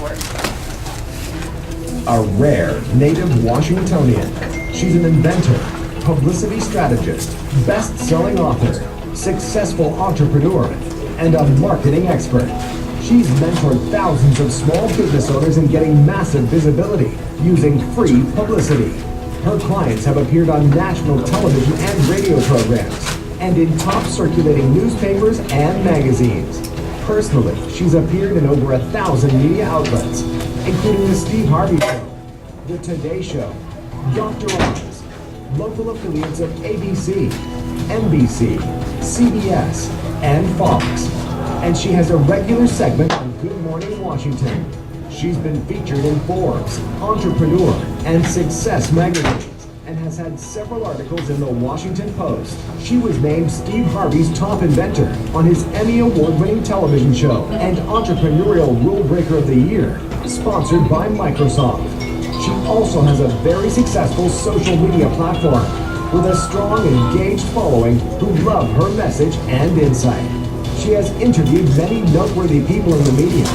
board. A rare native Washingtonian. She's an inventor, publicity strategist, best-selling author, successful entrepreneur, and a marketing expert. She's mentored thousands of small business owners in getting massive visibility using free publicity. Her clients have appeared on national television and radio programs and in top circulating newspapers and magazines. Personally, she's appeared in over 1,000 media outlets, including The Steve Harvey Show, The Today Show, Dr. Oz, local affiliates of ABC, NBC, CBS, and Fox. And she has a regular segment on Good Morning Washington. She's been featured in Forbes, Entrepreneur, and Success magazines, and has had several articles in the Washington Post. She was named Steve Harvey's top inventor on his Emmy Award-winning television show and Entrepreneurial Rule Breaker of the Year, sponsored by Microsoft. She also has a very successful social media platform with a strong, engaged following who love her message and insight. She has interviewed many noteworthy people in the media,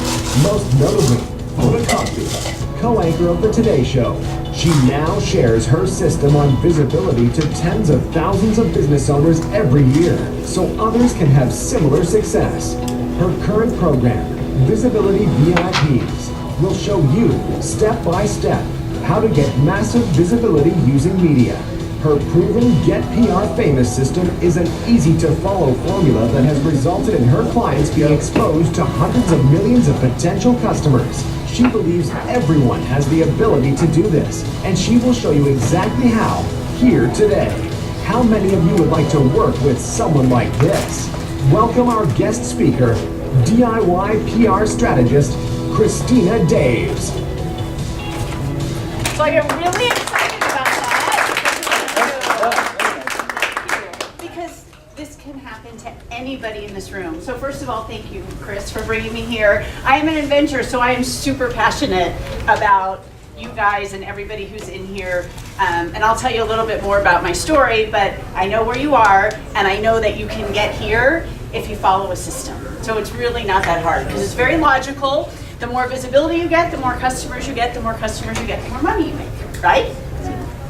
most notably Hoda Kotb, co-anchor of The Today Show. She now shares her system on visibility to tens of thousands of business owners every year, so others can have similar success. Her current program, Visibility VIPs, will show you, step by step, how to get massive visibility using media. Her proven Get PR Famous system is an easy-to-follow formula that has resulted in her clients being exposed to hundreds of millions of potential customers. She believes everyone has the ability to do this, and she will show you exactly how here today. How many of you would like to work with someone like this? Welcome our guest speaker, DIY PR strategist, Christina Daves. So I get really excited about that because this can happen to anybody in this room. So first of all, thank you, Chris, for bringing me here. I am an inventor, so I am super passionate about you guys and everybody who's in here. And I'll tell you a little bit more about my story, but I know where you are, and I know that you can get here if you follow a system. So it's really not that hard because it's very logical. The more visibility you get, the more customers you get, the more customers you get, the more money you make, right?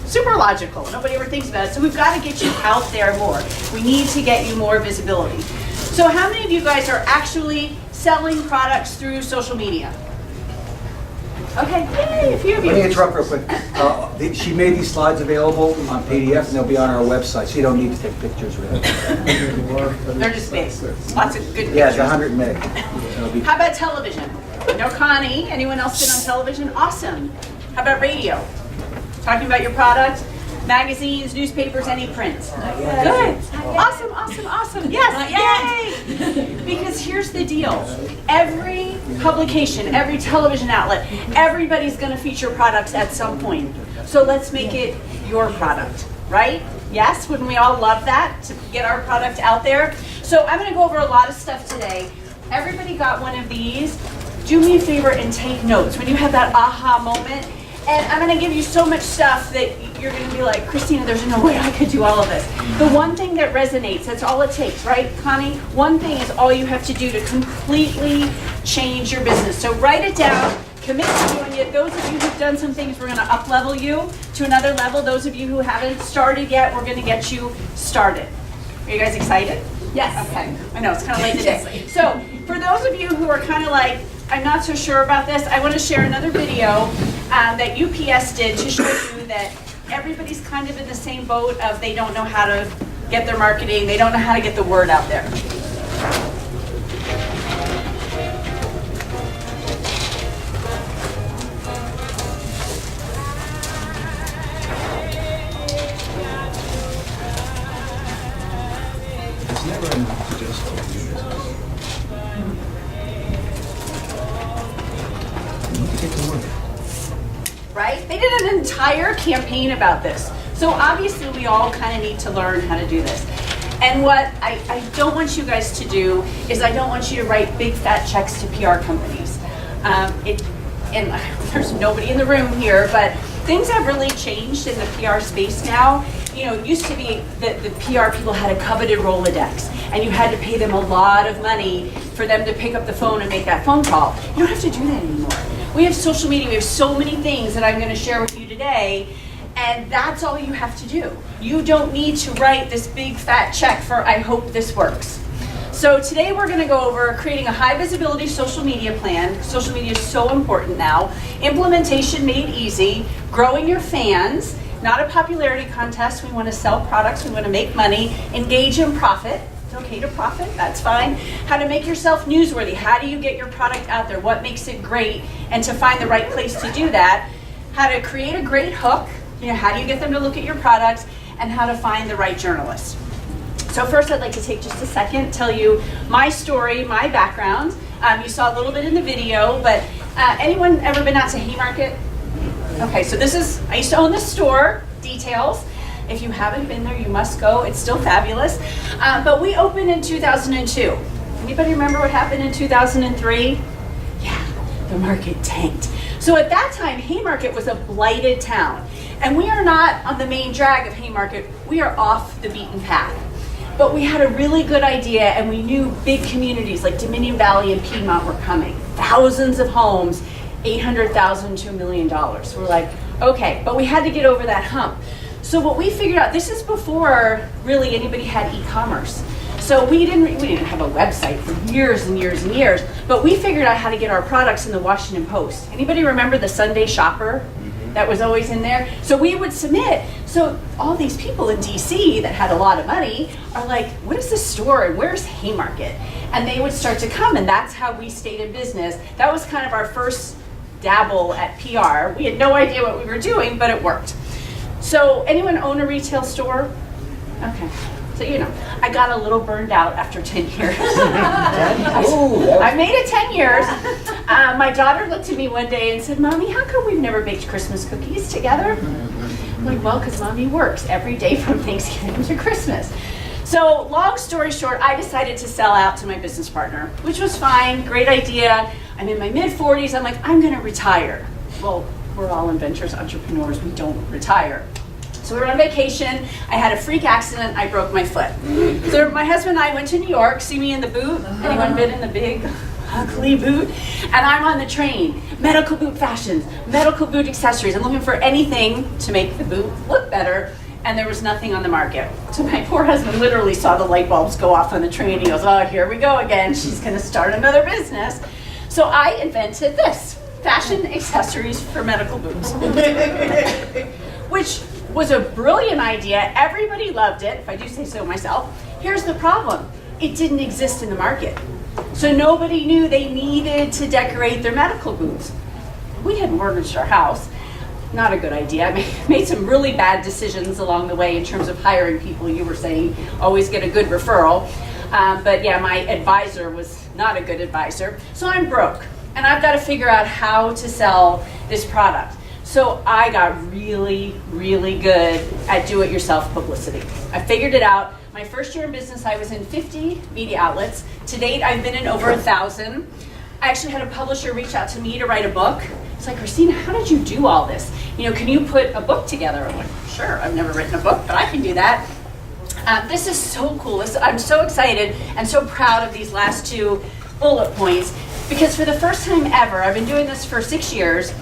Super logical. Nobody ever thinks about it. So we've got to get you out there more. We need to get you more visibility. So how many of you guys are actually selling products through social media? Okay, yay, a few of you. Let me interrupt real quick. She made these slides available on PDF, and they'll be on our website, so you don't need to take pictures with it. They're just big. Lots of good pictures. Yeah, it's 100 meg. How about television? No, Connie. Anyone else been on television? Awesome. How about radio? Talking about your product? Magazines, newspapers, any print? Good. Awesome, awesome, awesome. Yes, yay! Because here's the deal. Every publication, every television outlet, everybody's going to feature products at some point. So let's make it your product, right? Yes, wouldn't we all love that, to get our product out there? So I'm going to go over a lot of stuff today. Everybody got one of these. Do me a favor and take notes when you have that aha moment. And I'm going to give you so much stuff that you're going to be like, Christina, there's no way I could do all of this. The one thing that resonates, that's all it takes, right, Connie? One thing is all you have to do to completely change your business. So write it down, commit to doing it. Those of you who've done some things, we're going to up-level you to another level. Those of you who haven't started yet, we're going to get you started. Are you guys excited? Yes. Okay. I know, it's kind of late today. So for those of you who are kind of like, I'm not so sure about this, I want to share another video that UPS did to show you that everybody's kind of in the same boat of they don't know how to get their marketing, they don't know how to get the word out there. It's never enough to just open your business. You need to get to work. Right? They did an entire campaign about this. So obviously we all kind of need to learn how to do this. And what I don't want you guys to do is I don't want you to write big fat checks to PR companies. And there's nobody in the room here, but things have really changed in the PR space now. You know, it used to be that the PR people had a coveted Rolodex, and you had to pay them a lot of money for them to pick up the phone and make that phone call. You don't have to do that anymore. We have social media, we have so many things that I'm going to share with you today, and that's all you have to do. You don't need to write this big fat check for I hope this works. So today we're going to go over creating a high visibility social media plan. Social media is so important now. Implementation made easy. Growing your fans. Not a popularity contest. We want to sell products. We want to make money. Engage and profit. It's okay to profit. That's fine. How to make yourself newsworthy. How do you get your product out there? What makes it great? And to find the right place to do that. How to create a great hook. You know, how do you get them to look at your products? And how to find the right journalist. So first I'd like to take just a second, tell you my story, my background. You saw a little bit in the video, but anyone ever been out to Haymarket? Okay, so I used to own this store, details. If you haven't been there, you must go. It's still fabulous. But we opened in 2002. Anybody remember what happened in 2003? Yeah, the market tanked. So at that time, Haymarket was a blighted town. And we are not on the main drag of Haymarket. We are off the beaten path. But we had a really good idea, and we knew big communities like Dominion Valley and Piedmont were coming. Thousands of homes, $800,000 to $1 million. We're like, okay, but we had to get over that hump. So what we figured out, this is before really anybody had e-commerce. So we didn't have a website for years and years and years, but we figured out how to get our products in the Washington Post. Anybody remember the Sunday Shopper? That was always in there. So we would submit. So all these people in DC that had a lot of money are like, what is this store and where's Haymarket? And they would start to come, and that's how we stayed in business. That was kind of our first dabble at PR. We had no idea what we were doing, but it worked. So anyone own a retail store? Okay. So, you know, I got a little burned out after 10 years. I made it 10 years. My daughter looked at me one day and said, Mommy, how come we've never baked Christmas cookies together? I'm like, well, because Mommy works every day from Thanksgiving to Christmas. So long story short, I decided to sell out to my business partner, which was fine, great idea. I'm in my mid-40s. I'm like, I'm going to retire. Well, we're all inventors, entrepreneurs. We don't retire. So we were on vacation. I had a freak accident. I broke my foot. So my husband and I went to New York. See me in the boot? Anyone been in the big, ugly boot? And I'm on the train. Medical boot fashions, medical boot accessories. I'm looking for anything to make the boot look better. And there was nothing on the market. So my poor husband literally saw the light bulbs go off on the train. He goes, oh, here we go again. She's going to start another business. So I invented this, fashion accessories for medical boots. Which was a brilliant idea. Everybody loved it, if I do say so myself. Here's the problem. It didn't exist in the market. So nobody knew they needed to decorate their medical boots. We had mortgaged our house. Not a good idea. I made some really bad decisions along the way in terms of hiring people. You were saying always get a good referral. But yeah, my advisor was not a good advisor. So I'm broke, and I've got to figure out how to sell this product. So I got really, really good at do-it-yourself publicity. I figured it out. My first year in business, I was in 50 media outlets. To date, I've been in over 1,000. I actually had a publisher reach out to me to write a book. It's like, Christina, how did you do all this? You know, can you put a book together? I'm like, sure, I've never written a book, but I can do that. This is so cool. I'm so excited and so proud of these last 2 bullet points, because for the first time ever, I've been doing this for 6 years,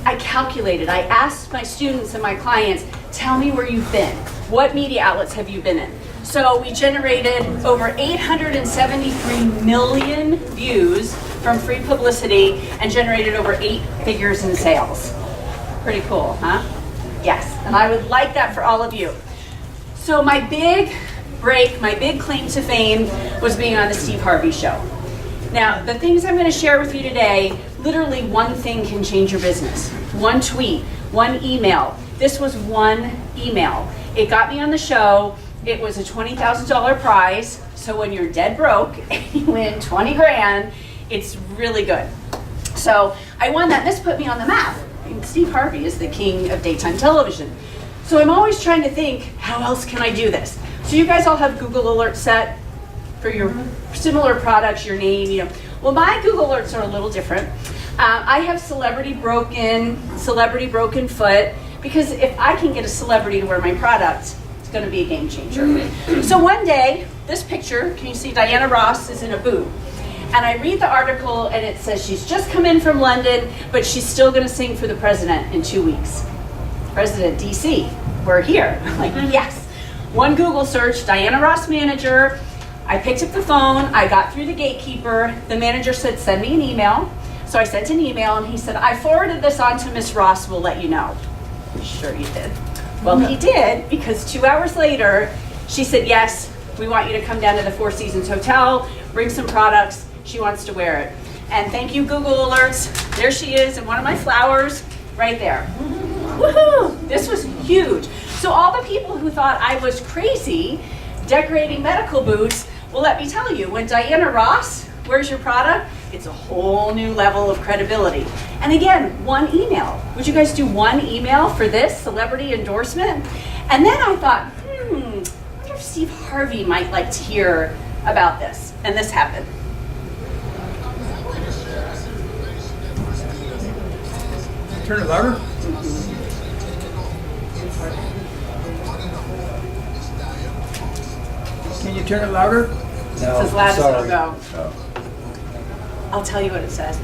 I calculated. I asked my students and my clients, tell me where you've been. What media outlets have you been in? So we generated over 873 million views from free publicity and generated over 8 figures in sales. Pretty cool, huh? Yes, and I would like that for all of you. So my big break, my big claim to fame was being on the Steve Harvey Show. Now, the things I'm going to share with you today, literally one thing can change your business. One tweet, one email. This was one email. It got me on the show. It was a $20,000 prize. So when you're dead broke and you win 20 grand, it's really good. So I won that. This put me on the map. And Steve Harvey is the king of daytime television. So I'm always trying to think, how else can I do this? So you guys all have Google Alerts set for your similar products, your name, you know. Well, my Google Alerts are a little different. I have celebrity broken foot, because if I can get a celebrity to wear my product, It's going to be a game changer. So one day, this picture, can you see Diana Ross is in a boot? And I read the article and it says she's just come in from London, but she's still going to sing for the president in 2 weeks. President DC, we're here. I'm like, yes. One Google search, Diana Ross manager. I picked up the phone, I got through the gatekeeper. The manager said, send me an email. So I sent an email and he said, I forwarded this on to Miss Ross, we'll let you know. Sure you did. Well, he did, because 2 hours later, she said, yes, we want you to come down to the Four Seasons Hotel, bring some products. She wants to wear it. And thank you, Google Alerts. There she is in one of my flowers right there. Woohoo! This was huge. So all the people who thought I was crazy decorating medical booths, well, let me tell you, when Diana Ross wears your product, it's a whole new level of credibility. And again, one email. Would you guys do one email for this celebrity endorsement? And then I thought, I wonder if Steve Harvey might like to hear about this. And this happened. Turn it louder. Can you turn it louder? It's as loud as it'll go. I'll tell you what it says.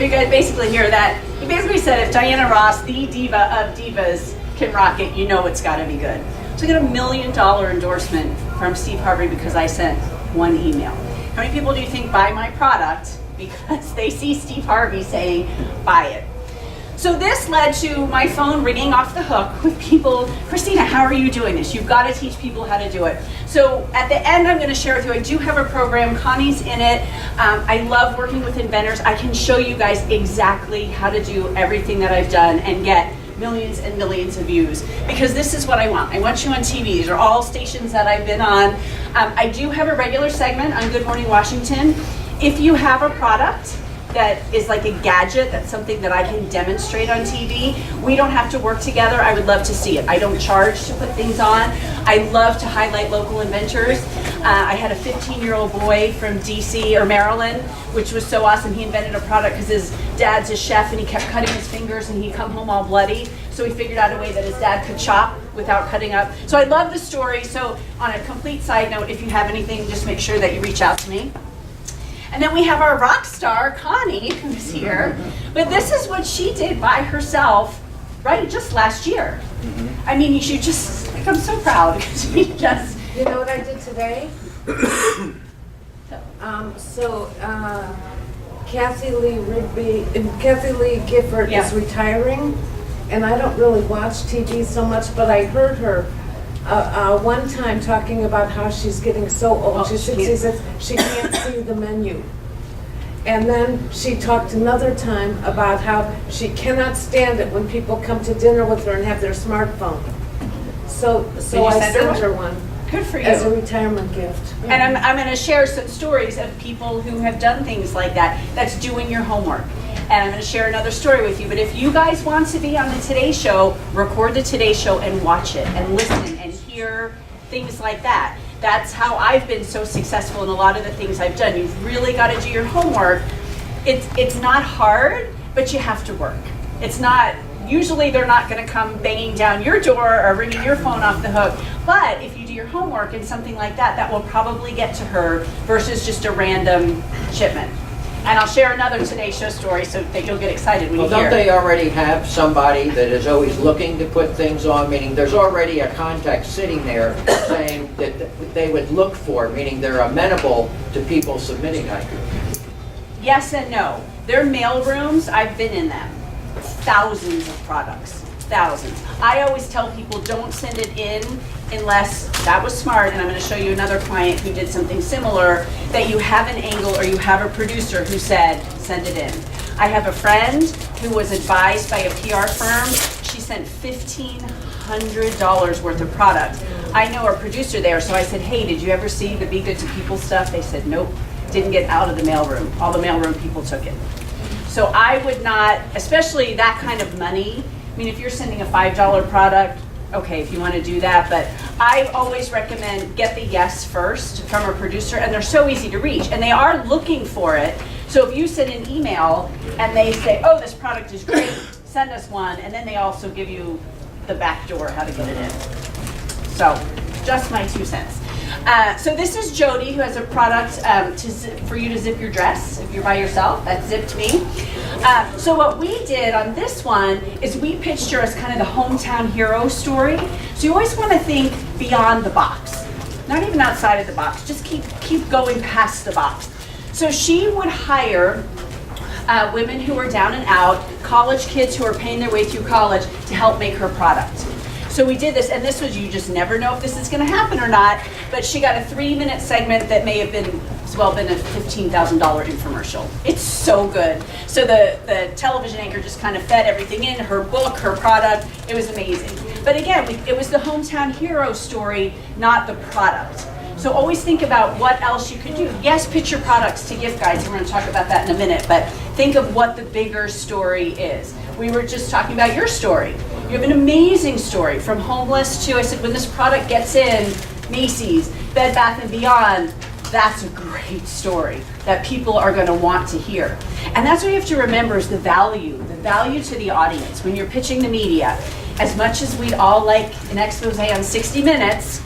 You guys basically hear that. He basically said if Diana Ross, the diva of divas, can rock it, you know it's got to be good. So I got $1 million endorsement from Steve Harvey because I sent one email. How many people do you think buy my product because they see Steve Harvey saying, buy it? So this led to my phone ringing off the hook with people, Christina, how are you doing this? You've got to teach people how to do it. So at the end, I'm going to share with you, I do have a program, Connie's in it. I love working with inventors. I can show you guys exactly how to do everything that I've done and get millions and millions of views, because this is what I want. I want you on TV. These are all stations that I've been on. I do have a regular segment on Good Morning Washington. If you have a product that is like a gadget, that's something that I can demonstrate on TV, we don't have to work together. I would love to see it. I don't charge to put things on. I love to highlight local inventors. I had a 15-year-old boy from DC or Maryland, which was so awesome. He invented a product because his dad's a chef and he kept cutting his fingers and he'd come home all bloody. So he figured out a way that his dad could chop without cutting up. So I love the story. So on a complete side note, if you have anything, just make sure that you reach out to me. And then we have our rock star, Connie, who's here. But this is what she did by herself, right, just last year. I mean, you should just, like, I'm so proud because she just. You know what I did today? Kathy Lee Gifford is retiring, and I don't really watch TV so much, but I heard her one time talking about how she's getting so old. She's 66, she can't see the menu. And then she talked another time about how she cannot stand it when people come to dinner with her and have their smartphone. So I sent her one. Good for you. As a retirement gift. And I'm going to share some stories of people who have done things like that. That's doing your homework. And I'm going to share another story with you. But if you guys want to be on the Today Show, record the Today Show and watch it and listen and hear things like that. That's how I've been so successful in a lot of the things I've done. You've really got to do your homework. It's not hard, but you have to work. It's not, usually they're not going to come banging down your door or ringing your phone off the hook. But if you do your homework and something like that, that will probably get to her versus just a random shipment. And I'll share another Today Show story so that you'll get excited when you hear. Don't they already have somebody that is always looking to put things on, meaning there's already a contact sitting there saying that they would look for, meaning they're amenable to people submitting items? Yes and no. Their mail rooms, I've been in them. Thousands of products. Thousands. I always tell people don't send it in unless, that was smart, and I'm going to show you another client who did something similar, that you have an angle or you have a producer who said, send it in. I have a friend who was advised by a PR firm. She sent 1,500 $100 worth of product. I know our producer there, so I said, hey, did you ever see the Be Good to People stuff? They said, nope, didn't get out of the mailroom. All the mailroom people took it. So I would not, especially that kind of money, I mean, if you're sending a $5 product, okay, if you want to do that, but I always recommend get the yes first from a producer, and they're so easy to reach, and they are looking for it. So if you send an email and they say, oh, this product is great, send us one, and then they also give you the back door how to get it in. So just my 2 cents. So this is Jody, who has a product for you to zip your dress if you're by yourself. That's zipped me. So what we did on this one is we pitched her as kind of the hometown hero story. So you always want to think beyond the box, not even outside of the box. Just keep going past the box. So she would hire women who are down and out, college kids who are paying their way through college to help make her product. So we did this, and this was, you just never know if this is going to happen or not, but she got a 3-minute segment that may have been a $15,000 infomercial. It's so good. So the television anchor just kind of fed everything in, her book, her product. It was amazing. But again, it was the hometown hero story, not the product. So always think about what else you could do. Yes, pitch your products to gift guides, and we're going to talk about that in a minute, but think of what the bigger story is. We were just talking about your story. You have an amazing story, from homeless to, I said, when this product gets in, Macy's, Bed Bath & Beyond, that's a great story that people are going to want to hear. And that's what you have to remember is the value to the audience. When you're pitching the media, as much as we'd all like an expose on 60 Minutes,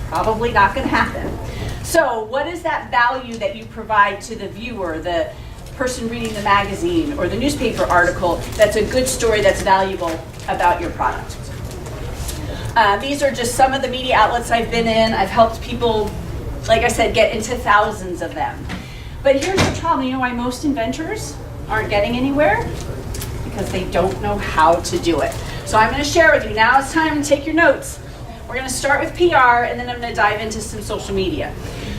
probably not going to happen. So what is that value that you provide to the viewer, the person reading the magazine or the newspaper article, that's a good story that's valuable about your product? These are just some of the media outlets I've been in. I've helped people, like I said, get into thousands of them. But here's the problem. You know why most inventors aren't getting anywhere? Because they don't know how to do it. So I'm going to share with you. Now it's time to take your notes. We're going to start with PR, and then I'm going to dive into some social media.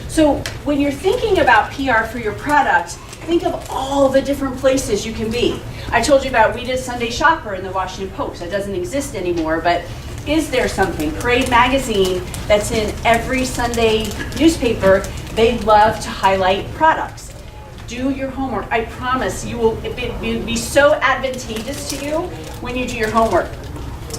So when you're thinking about PR for your product, think of all the different places you can be. I told you about We Did Sunday Shopper in the Washington Post. That doesn't exist anymore, but is there something? Parade Magazine, that's in every Sunday newspaper. They love to highlight products. Do your homework. I promise you will be so advantageous to you when you do your homework.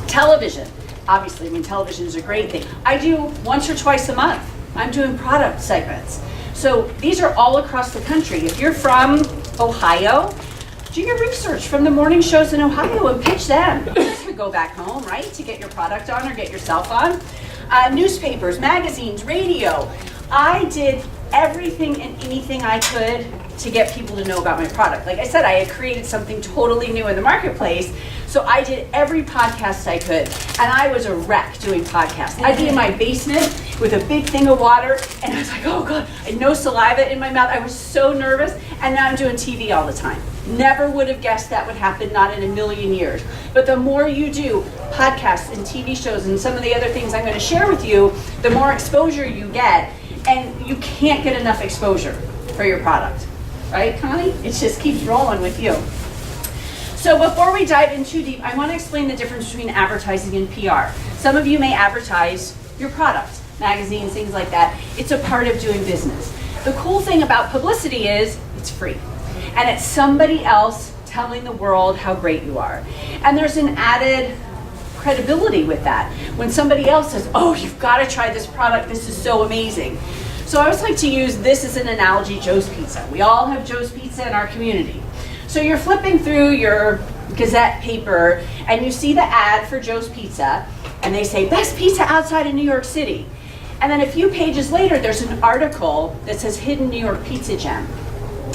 Television. Obviously, I mean, television is a great thing. I do once or twice a month. I'm doing product segments. So these are all across the country. If you're from Ohio, do your research from the morning shows in Ohio and pitch them. You go back home, right, to get your product on or get yourself on. Newspapers, magazines, radio. I did everything and anything I could to get people to know about my product. Like I said, I had created something totally new in the marketplace, so I did every podcast I could, and I was a wreck doing podcasts. I'd be in my basement with a big thing of water, and I was like, oh God, I had no saliva in my mouth. I was so nervous, and now I'm doing TV all the time. Never would have guessed that would happen, not in a million years. But the more you do podcasts and TV shows and some of the other things I'm going to share with you, the more exposure you get, and you can't get enough exposure for your product. Right, Connie? It just keeps rolling with you. So before we dive in too deep, I want to explain the difference between advertising and PR. Some of you may advertise your product, magazines, things like that. It's a part of doing business. The cool thing about publicity is it's free. And it's somebody else telling the world how great you are. And there's an added credibility with that. When somebody else says, oh, you've got to try this product, this is so amazing. So I always like to use this as an analogy, Joe's Pizza. We all have Joe's Pizza in our community. So you're flipping through your Gazette paper and you see the ad for Joe's Pizza and they say, best pizza outside of New York City. And then a few pages later, there's an article that says Hidden New York Pizza Gem.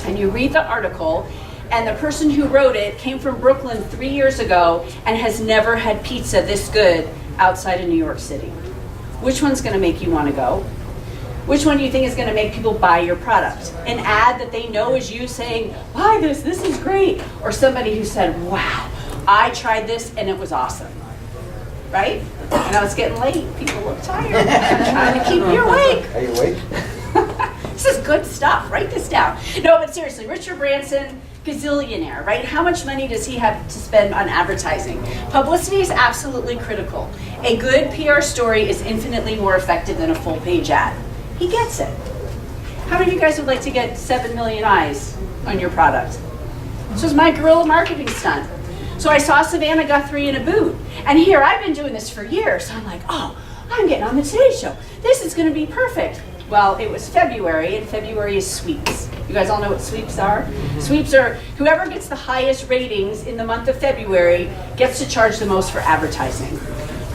And you read the article and the person who wrote it came from Brooklyn 3 years ago and has never had pizza this good outside of New York City. Which one's gonna make you wanna go? Which one do you think is going to make people buy your product? An ad that they know is you saying, buy this is great. Or somebody who said, wow, I tried this and it was awesome. Right? I know it's getting late. People look tired. I'm trying to keep you awake. Are you awake? This is good stuff. Write this down. No, but seriously, Richard Branson, gazillionaire, right? How much money does he have to spend on advertising? Publicity is absolutely critical. A good PR story is infinitely more effective than a full-page ad. He gets it. How many of you guys would like to get 7 million eyes on your product? This was my guerrilla marketing stunt. So I saw Savannah Guthrie in a booth, and here I've been doing this for years. So I'm like, oh, I'm getting on the Today Show. This is going to be perfect. Well, it was February, and February is sweeps. You guys all know what sweeps are? Mm-hmm. Sweeps are whoever gets the highest ratings in the month of February gets to charge the most for advertising.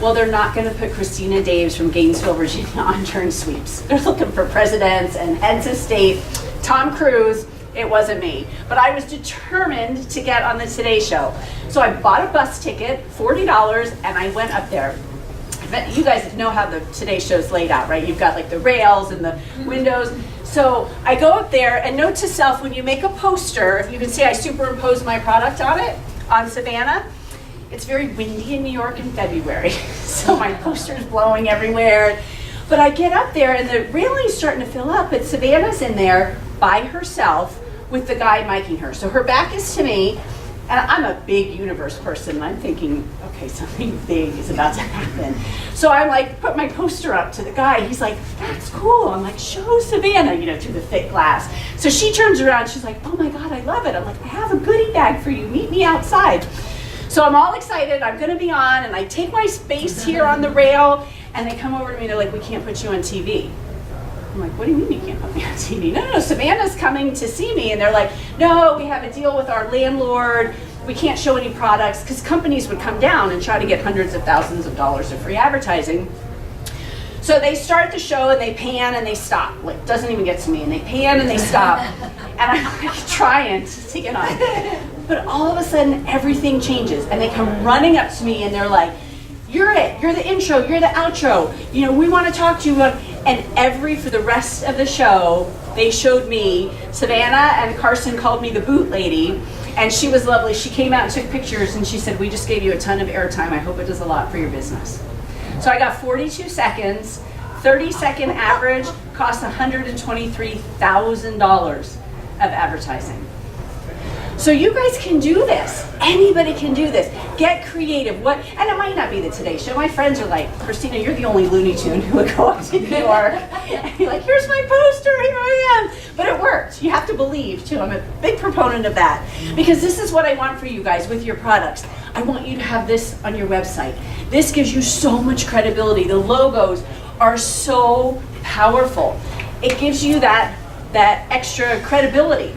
Well, they're not going to put Christina Daves from Gainesville, Virginia on during sweeps. They're looking for presidents and heads of state, Tom Cruise. It wasn't me. But I was determined to get on the Today Show. So I bought a bus ticket, $40, and I went up there. You guys know how the Today Show's laid out, right? You've got like the rails and the windows. So I go up there, and note to self, when you make a poster, if you can see I superimpose my product on it, on Savannah, it's very windy in New York in February. So my poster's blowing everywhere. But I get up there, and the railing's starting to fill up, but Savannah's in there by herself with the guy miking her. So her back is to me, and I'm a big universe person, and I'm thinking, okay, something big is about to happen. So I'm like, put my poster up to the guy. He's like, that's cool. I'm like, show Savannah, through the thick glass. So she turns around, she's like, oh my God, I love it. I'm like, I have a goodie bag for you. Meet me outside. So I'm all excited. I'm going to be on, and I take my space here on the rail, and they come over to me. They're like, we can't put you on TV. I'm like, what do you mean you can't put me on TV? No, Savannah's coming to see me. And they're like, no, we have a deal with our landlord. We can't show any products, because companies would come down and try to get hundreds of thousands of dollars of free advertising. So they start the show, and they pan and they stop. Like, doesn't even get to me. And they pan and they stop. And I'm like trying to get on. But all of a sudden, everything changes. And they come running up to me, and they're like, you're it. You're the intro. You're the outro. We want to talk to you. And for the rest of the show, they showed me, Savannah and Carson called me the boot lady, and she was lovely. She came out and took pictures, and she said, we just gave you a ton of airtime. I hope it does a lot for your business. So I got 42 seconds, 30-second average, cost $123,000 of advertising. So you guys can do this. Anybody can do this. Get creative. And it might not be the Today Show. My friends are like, Christina, you're the only Looney Tune who would go up to New York and be like, here's my poster, here I am. But it worked. You have to believe, too. I'm a big proponent of that. Because this is what I want for you guys with your products. I want you to have this on your website. This gives you so much credibility. The logos are so powerful. It gives you that extra credibility.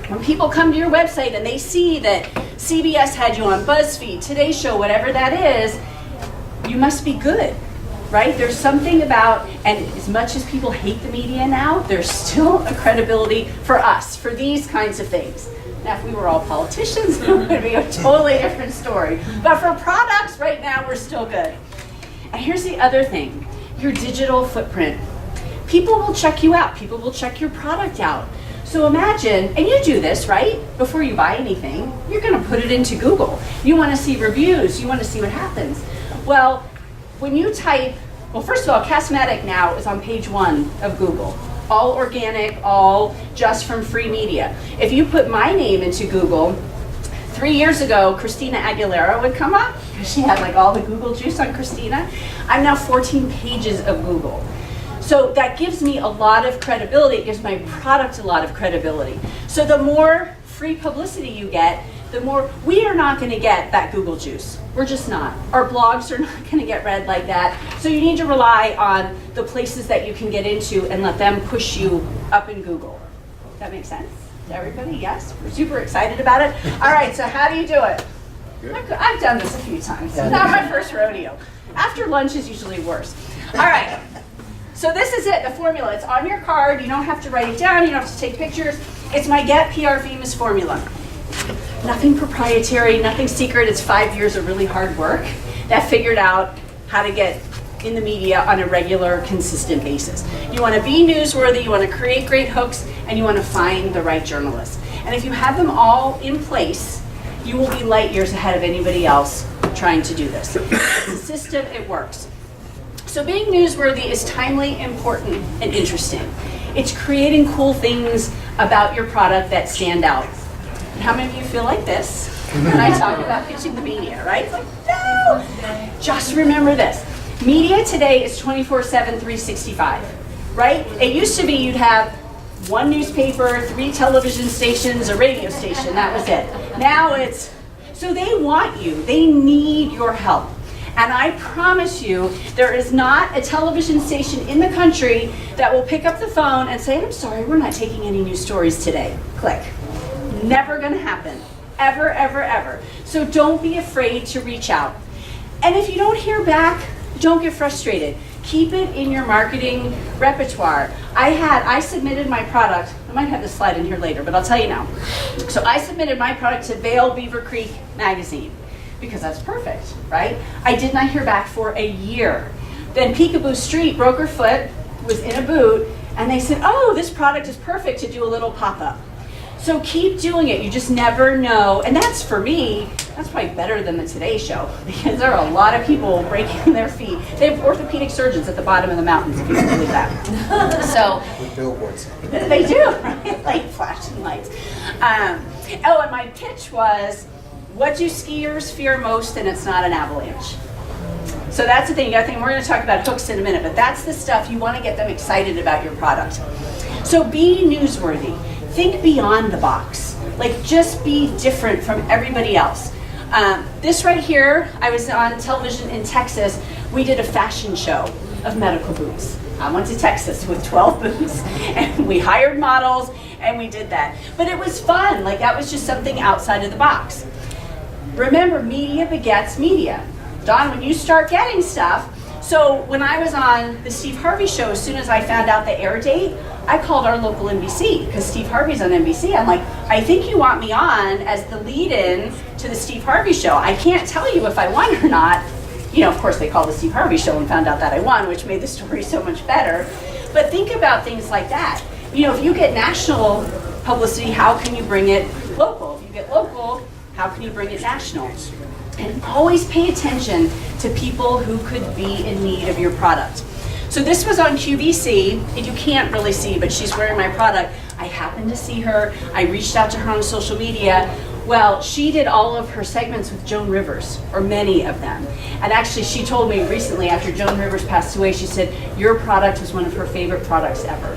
When people come to your website and they see that CBS had you on BuzzFeed, Today Show, whatever that is, you must be good, right? There's something about, and as much as people hate the media now, there's still a credibility for us, for these kinds of things. Now, if we were all politicians, it would be a totally different story. But for products, right now, we're still good. And here's the other thing, your digital footprint. People will check you out. People will check your product out. So imagine, and you do this, right? Before you buy anything, you're going to put it into Google. You want to see reviews. You want to see what happens. Well, when you type, first of all, Castmatic now is on page 1 of Google. All organic, all just from free media. If you put my name into Google, 3 years ago, Christina Aguilera would come up. She had like all the Google juice on Christina. I'm now 14 pages of Google. So that gives me a lot of credibility. It gives my product a lot of credibility. So the more free publicity you get, the more, we are not going to get that Google juice. We're just not. Our blogs are not going to get read like that. So you need to rely on the places that you can get into and let them push you up in Google. Does that make sense to everybody? Yes? We're super excited about it. All right, so how do you do it? I've done this a few times. It's not my first rodeo. After lunch is usually worse. All right. So this is it, the formula. It's on your card. You don't have to write it down. You don't have to take pictures. It's my Get PR Famous formula. Nothing proprietary, nothing secret. It's 5 years of really hard work that figured out how to get in the media on a regular, consistent basis. You want to be newsworthy, you want to create great hooks, and you want to find the right journalists. And if you have them all in place, you will be light years ahead of anybody else trying to do this. It's a system, it works. So being newsworthy is timely, important, and interesting. It's creating cool things about your product that stand out. And how many of you feel like this when I talk about pitching the media, right? It's like, no! Just remember this. Media today is 24/7, 365, right? It used to be you'd have one newspaper, 3 television stations, a radio station, that was it. Now it's, so they want you, they need your help. And I promise you, there is not a television station in the country that will pick up the phone and say, I'm sorry, we're not taking any news stories today. Click. Never gonna happen. Ever, ever, ever. So don't be afraid to reach out. And if you don't hear back, don't get frustrated. Keep it in your marketing repertoire. I submitted my product, I might have this slide in here later, but I'll tell you now. So I submitted my product to Vail Beaver Creek magazine, because that's perfect, right? I did not hear back for a year. Then Peekaboo Street broke her foot, was in a boot, and they said, oh, this product is perfect to do a little pop-up. So keep doing it, you just never know. And that's, for me, that's probably better than the Today Show, because there are a lot of people breaking their feet. They have orthopedic surgeons at the bottom of the mountains, if you can believe that. So, With billboards. they do, right? Like flashing lights. And my pitch was, what do skiers fear most? And it's not an avalanche. So that's the thing, you gotta think, we're gonna talk about hooks in a minute, but that's the stuff you wanna get them excited about your product. So be newsworthy, think beyond the box. Like, just be different from everybody else. This right here, I was on television in Texas, we did a fashion show of medical boots. I went to Texas with 12 booths, and we hired models, and we did that. But it was fun, like that was just something outside of the box. Remember, media begets media. Don, when you start getting stuff, so when I was on the Steve Harvey show, as soon as I found out the air date, I called our local NBC, because Steve Harvey's on NBC. I'm like, I think you want me on as the lead-in to the Steve Harvey show. I can't tell you if I won or not. You know, of course, they called the Steve Harvey show and found out that I won, which made the story so much better. But think about things like that. You know, if you get national publicity, how can you bring it local? If you get local, how can you bring it national? And always pay attention to people who could be in need of your product. So this was on QVC, and you can't really see, but she's wearing my product. I happened to see her. I reached out to her on social media. Well, she did all of her segments with Joan Rivers, or many of them. And actually, she told me recently, after Joan Rivers passed away, she said, your product was one of her favorite products ever.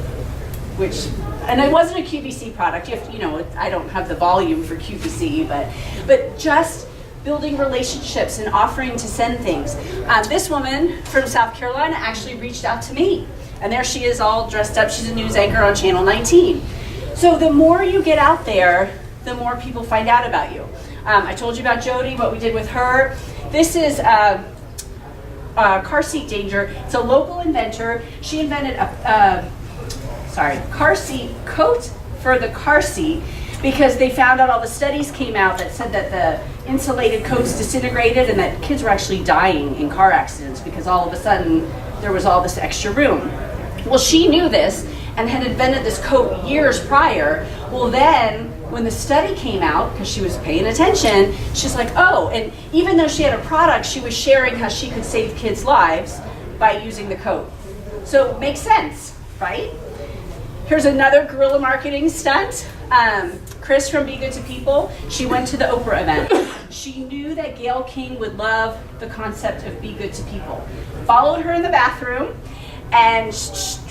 Which, and it wasn't a QVC product. You know, I don't have the volume for QVC, but just building relationships and offering to send things. This woman from South Carolina actually reached out to me, and there she is all dressed up. She's a news anchor on Channel 19. So the more you get out there, the more people find out about you. I told you about Jody, what we did with her. This is car seat danger. It's a local inventor. She invented a car seat coat for the car seat, because they found out, all the studies came out that said that the insulated coats disintegrated and that kids were actually dying in car accidents because all of a sudden there was all this extra room. Well, she knew this and had invented this coat years prior. Well, then when the study came out, because she was paying attention, she's like, oh, and even though she had a product, she was sharing how she could save kids' lives by using the coat. So it makes sense, right? Here's another guerrilla marketing stunt. Chris from Be Good to People, she went to the Oprah event. She knew that Gayle King would love the concept of Be Good to People. Followed her in the bathroom, and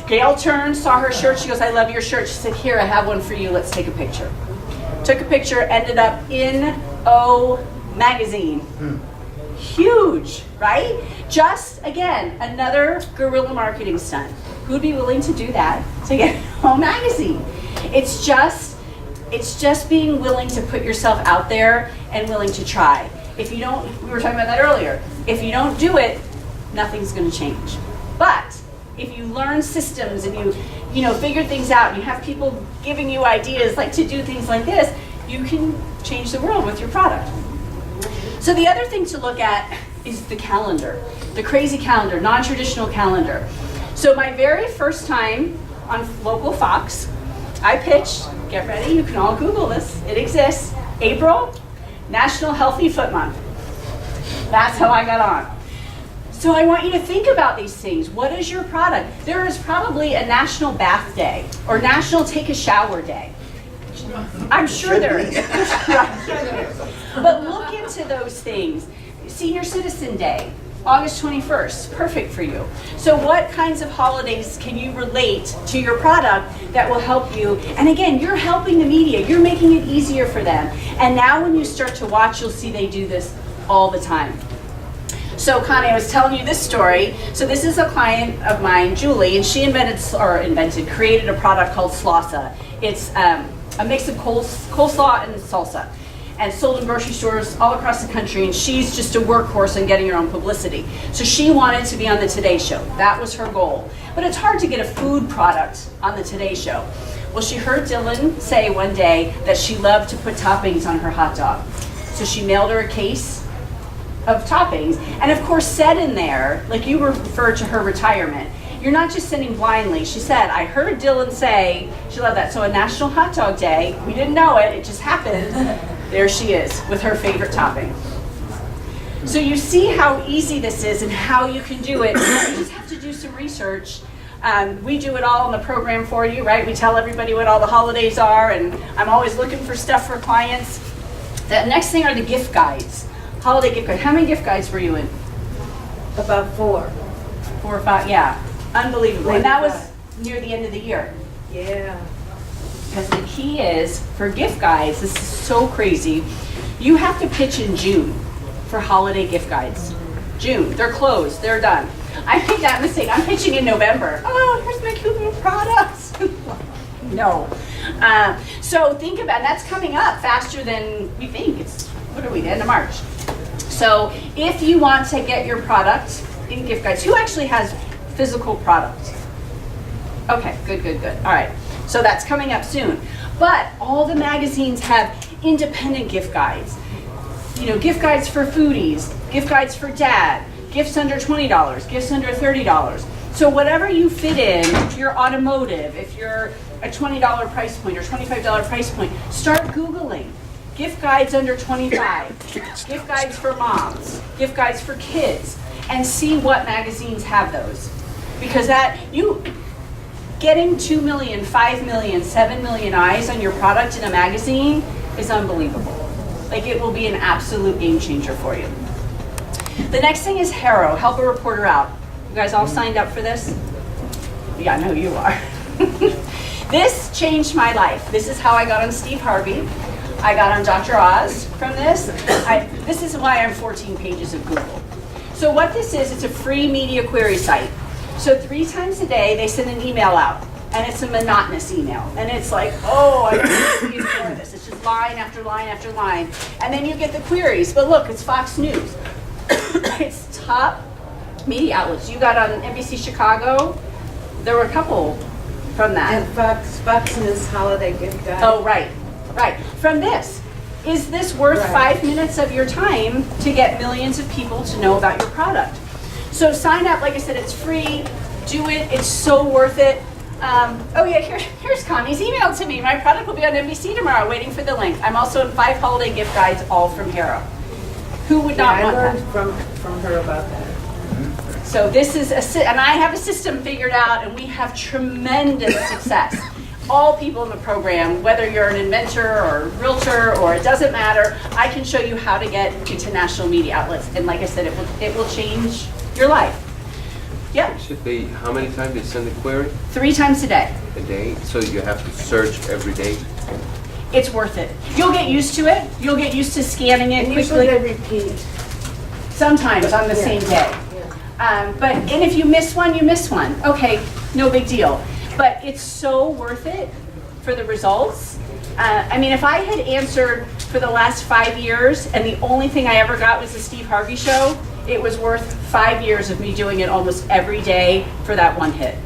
Gayle turned, saw her shirt, she goes, I love your shirt. She said, here, I have one for you, let's take a picture. Took a picture, ended up in O magazine. Huge, right? Just, again, another guerrilla marketing stunt. Who'd be willing to do that to get O magazine? It's just being willing to put yourself out there and willing to try. If you don't, we were talking about that earlier, if you don't do it, nothing's gonna change. But if you learn systems and you figure things out, and you have people giving you ideas like to do things like this, you can change the world with your product. So the other thing to look at is the calendar, the crazy calendar, non-traditional calendar. So my very first time on local Fox, I pitched, get ready, you can all Google this, it exists, April, National Healthy Foot Month. That's how I got on. So I want you to think about these things. What is your product? There is probably a National Bath Day or National Take a Shower Day. I'm sure there is. But look into those things. Senior Citizen Day, August 21st, perfect for you. So what kinds of holidays can you relate to your product that will help you? And again, you're helping the media. You're making it easier for them. And now when you start to watch, you'll see they do this all the time. So Connie, I was telling you this story. So this is a client of mine, Julie, and she created a product called Slausa. It's a mix of coleslaw and salsa, and sold in grocery stores all across the country, and she's just a workhorse in getting her own publicity. So she wanted to be on the Today Show. That was her goal. But it's hard to get a food product on the Today Show. Well, she heard Dylan say one day that she loved to put toppings on her hot dog. So she mailed her a case of toppings, and of course said in there, like you referred to her retirement, you're not just sending blindly. She said, I heard Dylan say, she loved that. So a National Hot Dog Day, we didn't know it just happened. There she is with her favorite topping. So you see how easy this is and how you can do it. You just have to do some research. We do it all in the program for you, right? We tell everybody what all the holidays are, and I'm always looking for stuff for clients. The next thing are the gift guides. Holiday gift guide. How many gift guides were you in? About 4. 4 or 5, yeah. Unbelievable. And that was near the end of the year. Yeah. Because the key is, for gift guides, this is so crazy, you have to pitch in June for holiday gift guides. June, they're closed, they're done. I made that mistake, I'm pitching in November. Oh, here's my cute little products. No. So think about, that's coming up faster than we think. It's, what are we, the end of March. So if you want to get your product in gift guides, who actually has physical product? Okay, good. All right. So that's coming up soon. But all the magazines have independent gift guides. You know, gift guides for foodies, gift guides for dad, gifts under $20, gifts under $30. So whatever you fit in, if you're automotive, if you're a $20 price point or $25 price point, start Googling. Gift guides under 25, gift guides for moms, gift guides for kids, and see what magazines have those. Because getting 2 million, 5 million, 7 million eyes on your product in a magazine is unbelievable. Like, it will be an absolute game changer for you. The next thing is HARO, Help a Reporter Out. You guys all signed up for this? Yeah, I know you are. This changed my life. This is how I got on Steve Harvey. I got on Dr. Oz from this. This is why I'm 14 pages of Google. So what this is, it's a free media query site. So 3 times a day, they send an email out, and it's a monotonous email. And it's like, oh, I can't ignore this. It's just line after line after line. And then you get the queries. But look, it's Fox News. It's top media outlets. You got on NBC Chicago. There were a couple from that. And Fox News holiday gift guide. Oh, right. From this. Is this worth 5 minutes of your time to get millions of people to know about your product? So sign up, like I said, it's free. Do it, it's so worth it. Oh yeah, here's Connie's email to me. My product will be on NBC tomorrow, waiting for the link. I'm also in 5 holiday gift guides, all from HARO. Who would not want that? I learned from her about that. So this is, and I have a system figured out, and we have tremendous success. All people in the program, whether you're an inventor or a realtor or it doesn't matter, I can show you how to get into national media outlets. And like I said, it will change your life. Yep. Should they, how many times they send the query? 3 times a day. A day? So you have to search every day? It's worth it. You'll get used to it. You'll get used to scanning it And usually quickly. they repeat. Sometimes on the same day. And if you miss one, you miss one. Okay, no big deal. But it's so worth it for the results. I mean, if I had answered for the last 5 years and the only thing I ever got was the Steve Harvey Show, it was worth 5 years of me doing it almost every day for that one hit.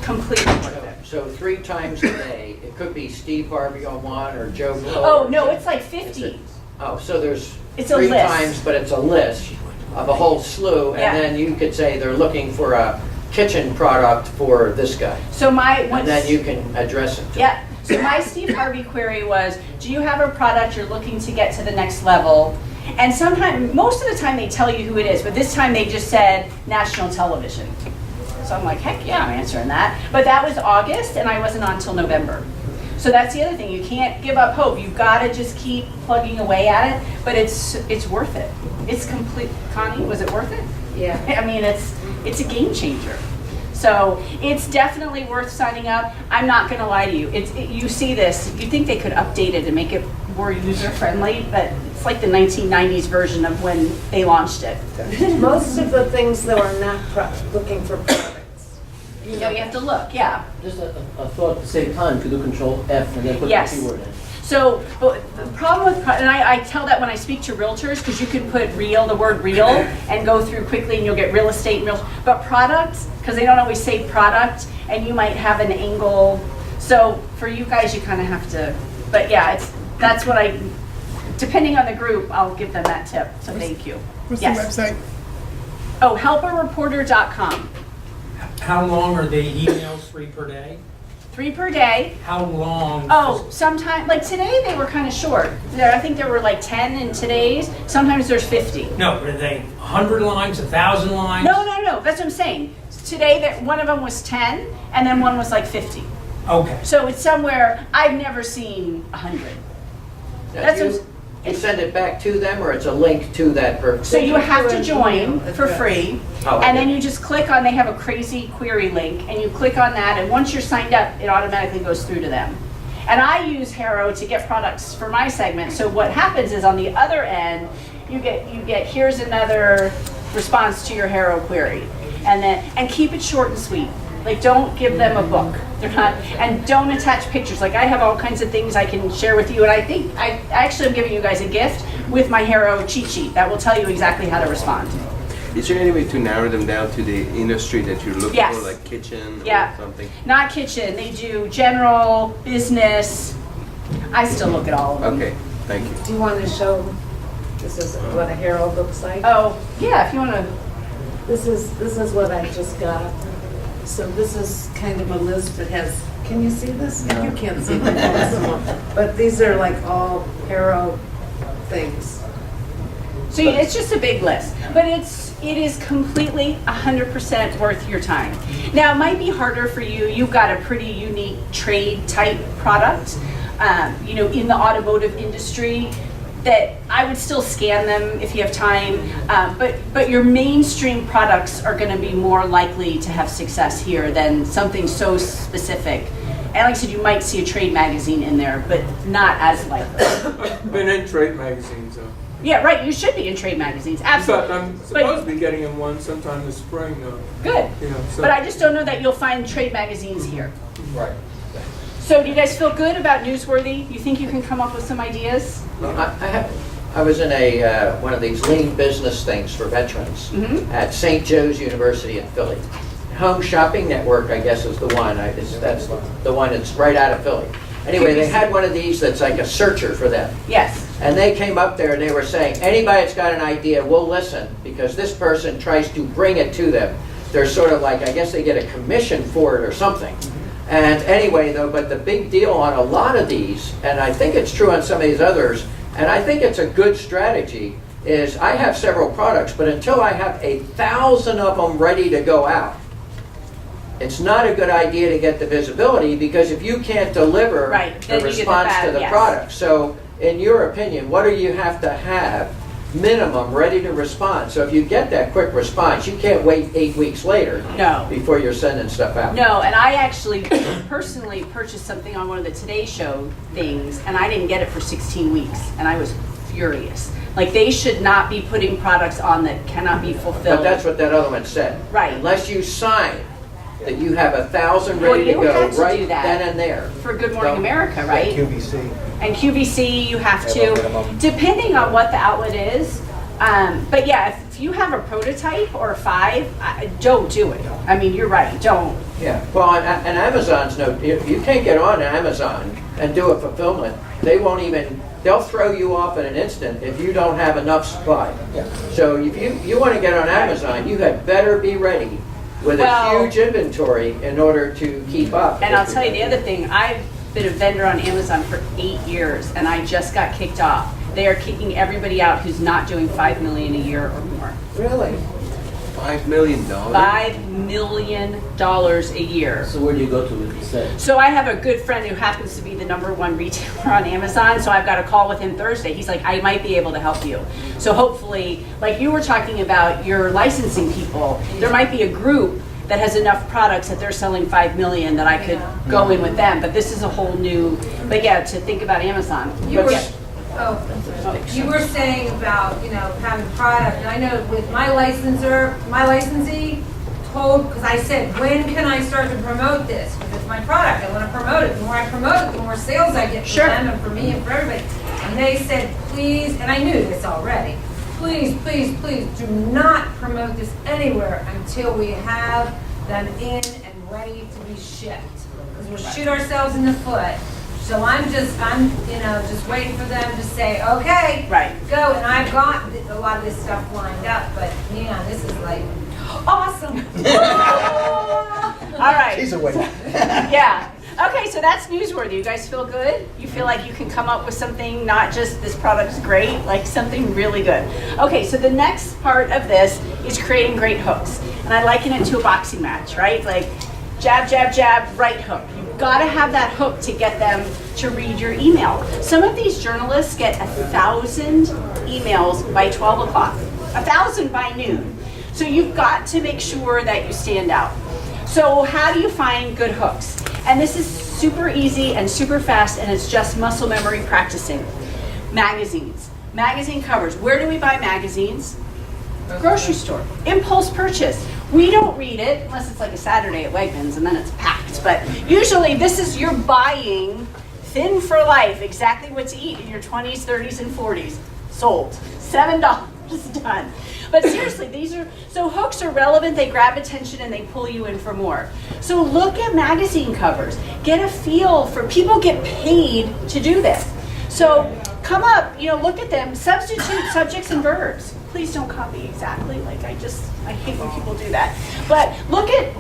Completely worth it. So 3 times a day, it could be Steve Harvey on one or Joe Blow. Oh, no, it's like 50. Oh, so there's It's a 3 list. times, but it's a list of a whole slew, and Yeah. then you could say they're looking for a kitchen product for this guy. So And then you can address it to Yeah. So my Steve Harvey query was, do you have a product you're looking to get to the next level? And sometimes, most of the time they tell you who it is, but this time they just said national television. So I'm like, heck yeah, I'm answering that. But that was August, and I wasn't on till November. So that's the other thing. You can't give up hope. You've got to just keep plugging away at it. But it's worth it. It's complete. Connie, was it worth it? Yeah. I mean, it's a game changer. So it's definitely worth signing up. I'm not going to lie to you. You see this, you think they could update it and make it more user-friendly, but it's like the 1990s version of when they launched it. Most of the things though are not looking for products. You know, you have to look, yeah. Just a thought at the same time, if you do Control F and then put the Yes. keyword in. So, but the problem with, and I tell that when I speak to realtors, because you can put real, the word real, and go through quickly and you'll get real estate and real, but products, because they don't always say product, and you might have an angle. So for you guys, you kind of have to, but yeah, that's what depending on the group, I'll give them that tip, so thank you. What's Yes. the website? Oh, helperreporter.com. How long are the emails, 3 per day? 3 per day. How long? Oh, sometimes, like today, they were kind of short. I think there were like 10 in today's. Sometimes there's 50. No, are they 100 lines, 1,000 lines? No, that's what I'm saying. Today, one of them was 10, and then one was like 50. Okay. So it's somewhere, I've never seen 100. Now, That's do what- you send it back to them, or it's a link to that person? So you have to join for free, Oh, and then okay. you just click on, they have a crazy query link, and you click on that, and once you're signed up, it automatically goes through to them. And I use Harrow to get products for my segment, so what happens is on the other end, you get here's another response to your Harrow query. And keep it short and sweet. Like, don't give them a book. They're not, and don't attach pictures. Like, I have all kinds of things I can share with you, and I think I actually am giving you guys a gift with my Harrow cheat sheet that will tell you exactly how to respond. Is there any way to narrow them down to the industry that you're looking Yes. for, like kitchen Yeah. or something? Not kitchen. They do general, business. I still look at all of them. Okay, thank you. Do you want to show, this is what a Herald looks like? Oh, yeah, if you want to. This is what I just got. So this is kind of a list that has, can you see this? You can't see this. But these are like all Harrow things. So it's just a big list, but it is completely 100% worth your time. Now, it might be harder for you. You've got a pretty unique trade type product, in the automotive industry, that I would still scan them if you have time. But your mainstream products are going to be more likely to have success here than something so specific. And like I said, you might see a trade magazine in there, but not as likely. Been in trade magazines, though. Yeah, right. You should be in trade magazines. In fact, Absolutely. I'm supposed to be getting in one sometime this spring, though. Good. Yeah, so- But I just don't know that you'll find trade magazines here. Right. So do you guys feel good about Newsworthy? You think you can come up with some ideas? I was in one of these lean business things for veterans at St. Joe's University in Philly. Home Shopping Network, I guess, is the one. That's the one that's right out of Philly. Anyway, they had one of these that's like a searcher for them. Yes. And they came up there and they were saying, anybody that's got an idea, we'll listen, because this person tries to bring it to them. They're sort of like, I guess they get a commission for it or something. And anyway, though, but the big deal on a lot of these, and I think it's true on some of these others, and I think it's a good strategy, is I have several products, but until I have 1,000 of them ready to go out, it's not a good idea to get the visibility, because if you can't deliver Right, the then you get the response bad- to the yes. product. So in your opinion, what do you have to have minimum ready to respond? So if you get that quick response, you can't wait 8 weeks later No. before you're sending stuff out. No, and I actually personally purchased something on one of the Today Show things, and I didn't get it for 16 weeks, and I was furious. Like, they should not be putting products on that cannot be fulfilled. But that's what that other one said. Right. Unless you sign that you have 1,000 Well, ready to you go had to do right that. then and there. For Good Morning America, right? QVC. And QVC, you have Yeah, to, minimum. depending on what the outlet is. But yeah, if you have a prototype or 5, don't do it. I mean, you're right, don't. Yeah, well, and Amazon's you can't get on Amazon and do a fulfillment. They won't even, they'll throw you off in an instant if you don't have enough supply. Yeah. So if you want to get on Amazon, you had better be ready with Well- a huge inventory in order to keep up. And I'll tell you the other thing, I've been a vendor on Amazon for 8 years, and I just got kicked off. They are kicking everybody out who's not doing $5 million a year or more. Really? $5 million? $5 million a year. So where do you go to with the set? So I have a good friend who happens to be the #1 retailer on Amazon, so I've got a call with him Thursday. He's like, I might be able to help you. So hopefully, like you were talking about your licensing people, there might be a group that has enough products that they're selling 5 million that I could go in with them. But this is a whole new, but yeah, to think about Amazon. You were saying about, having product, and I know with my licensee told, because I said, when can I start to promote this? Because it's my product, I want to promote it. The more I promote it, the more sales I get for them and for me and for everybody. And they said, please, and I knew this already, please, please, please do not promote this anywhere until we have them in and ready to be shipped. Because we'll shoot ourselves in the foot. So I'm just waiting for them to say, okay, go. And I've got a lot of this stuff lined up, but man, this is like awesome. All right. She's awake. Yeah. Okay, so that's newsworthy. You guys feel good? You feel like you can come up with something, not just this product's great, like something really good. Okay, so the next part of this is creating great hooks. And I liken it to a boxing match, right? Like jab, jab, jab, right hook. You've got to have that hook to get them to read your email. Some of these journalists get 1,000 emails by 12 o'clock, 1,000 by noon. So you've got to make sure that you stand out. So how do you find good hooks? And this is super easy and super fast, and it's just muscle memory practicing. Magazines, magazine covers. Where do we buy magazines? Grocery store. Impulse purchase. We don't read it unless it's like a Saturday at Wegmans and then it's packed. But usually you're buying Thin for Life, exactly what to eat in your 20s, 30s, and 40s. Sold. $7. Done. But seriously, so hooks are relevant, they grab attention and they pull you in for more. So look at magazine covers. Get a feel for, people get paid to do this. So come up, look at them, substitute subjects and verbs. Please don't copy exactly, I hate when people do that. But look at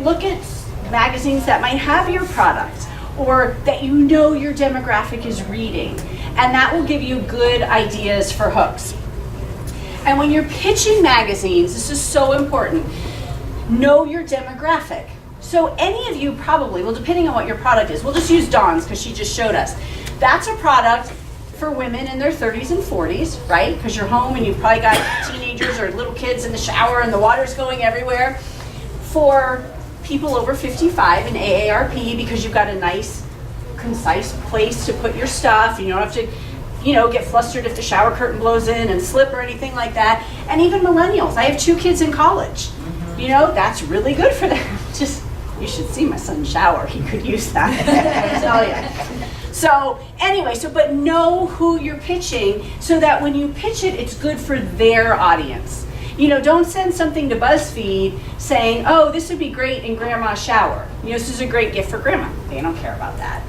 magazines that might have your product or that your demographic is reading. And that will give you good ideas for hooks. And when you're pitching magazines, this is so important, know your demographic. So any of you probably, depending on what your product is, we'll just use Dawn's because she just showed us. That's a product for women in their 30s and 40s, right? Because you're home and you've probably got teenagers or little kids in the shower and the water's going everywhere. For people over 55 in AARP, because you've got a nice, concise place to put your stuff. You don't have to get flustered if the shower curtain blows in and slip or anything like that. And even millennials. I have 2 kids in college. That's really good for them. You should see my son's shower. He could use that, I tell you. So anyway, but know who you're pitching so that when you pitch it, it's good for their audience. Don't send something to BuzzFeed saying, oh, this would be great in grandma's shower. This is a great gift for grandma. They don't care about that.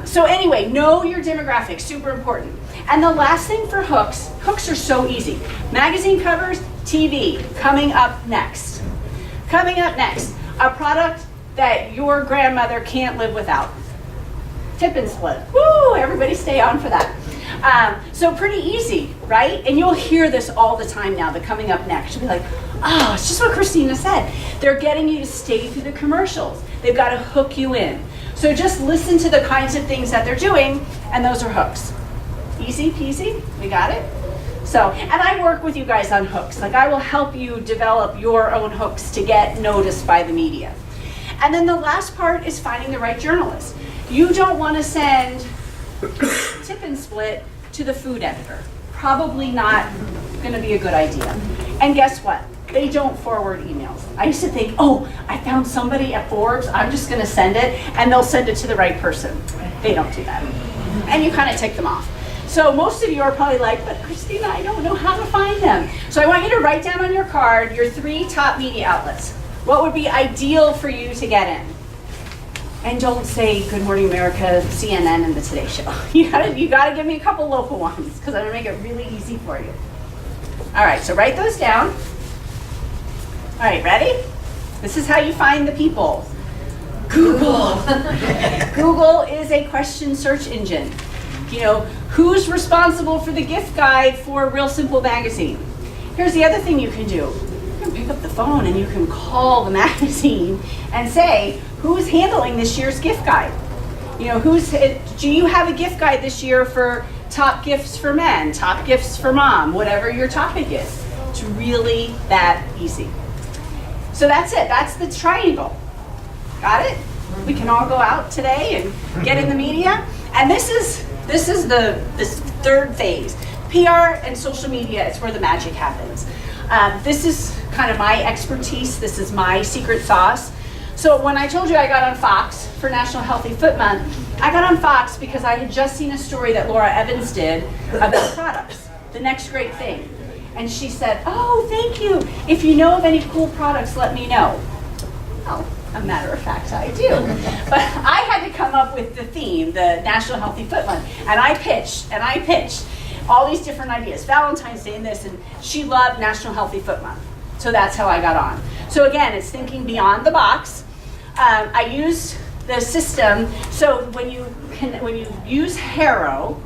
So anyway, know your demographic, super important. And the last thing for hooks are so easy. Magazine covers, TV, coming up next. Coming up next, a product that your grandmother can't live without. Tip and split. Woo, everybody stay on for that. So pretty easy, right? And you'll hear this all the time now, the coming up next. You'll be like, oh, it's just what Christina said. They're getting you to stay through the commercials. They've got to hook you in. So just listen to the kinds of things that they're doing, and those are hooks. Easy peasy, we got it? So, and I work with you guys on hooks. I will help you develop your own hooks to get noticed by the media. And then the last part is finding the right journalist. You don't want to send Tip and Split to the food editor. Probably not going to be a good idea. And guess what? They don't forward emails. I used to think, oh, I found somebody at Forbes, I'm just going to send it, and they'll send it to the right person. They don't do that. And you kind of tick them off. So most of you are probably like, but Christina, I don't know how to find them. So I want you to write down on your card your 3 top media outlets. What would be ideal for you to get in? And don't say Good Morning America, CNN, and the Today Show. You gotta give me a couple local ones because I'm gonna make it really easy for you. All right, so write those down. All right, ready? This is how you find the people. Google. Google is a question search engine. Who's responsible for the gift guide for Real Simple magazine? Here's the other thing you can do. You can pick up the phone and you can call the magazine and say, who's handling this year's gift guide? You know, do you have a gift guide this year for top gifts for men, top gifts for mom, whatever your topic is? It's really that easy. So that's it, that's the triangle. Got it? We can all go out today and get in the media. And this is this third phase. PR and social media is where the magic happens. This is kind of my expertise. This is my secret sauce. So when I told you I got on Fox for National Healthy Foot Month, I got on Fox because I had just seen a story that Laura Evans did about products, the next great thing. And she said, oh, thank you. If you know of any cool products, let me know. Well, a matter of fact, I do. But I had to come up with the theme, the National Healthy Foot Month. And I pitched all these different ideas, Valentine's Day and this, and she loved National Healthy Foot Month. So that's how I got on. So again, it's thinking beyond the box. I use the system, so when you use Harrow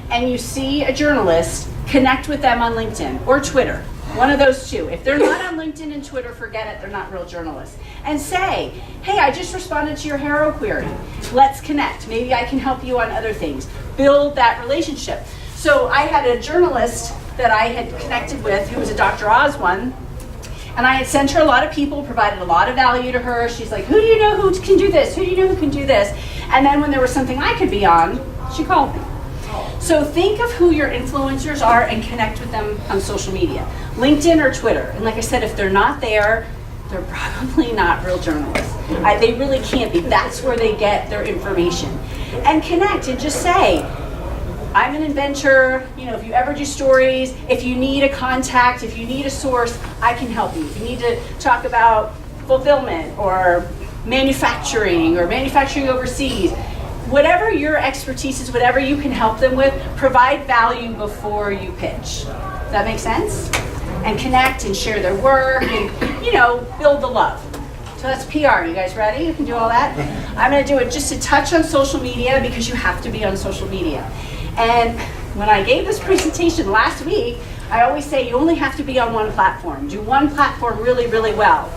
and you see a journalist, connect with them on LinkedIn or Twitter, one of those two. If they're not on LinkedIn and Twitter, forget it, they're not real journalists. And say, hey, I just responded to your Harrow query. Let's connect. Maybe I can help you on other things. Build that relationship. So I had a journalist that I had connected with who was a Dr. Oz one, and I had sent her a lot of people, provided a lot of value to her. She's like, who do you know who can do this? Who do you know who can do this? And then when there was something I could be on, she called me. So think of who your influencers are and connect with them on social media, LinkedIn or Twitter. And like I said, if they're not there, they're probably not real journalists. They really can't be. That's where they get their information. And connect and just say, I'm an inventor, you know, if you ever do stories, if you need a contact, if you need a source, I can help you. If you need to talk about fulfillment or manufacturing overseas, whatever your expertise is, whatever you can help them with, provide value before you pitch. Does that make sense? And connect and share their work and, you know, build the love. So that's PR. You guys ready? You can do all that? I'm going to do it just a touch on social media because you have to be on social media. And when I gave this presentation last week, I always say you only have to be on one platform. Do one platform really, really well.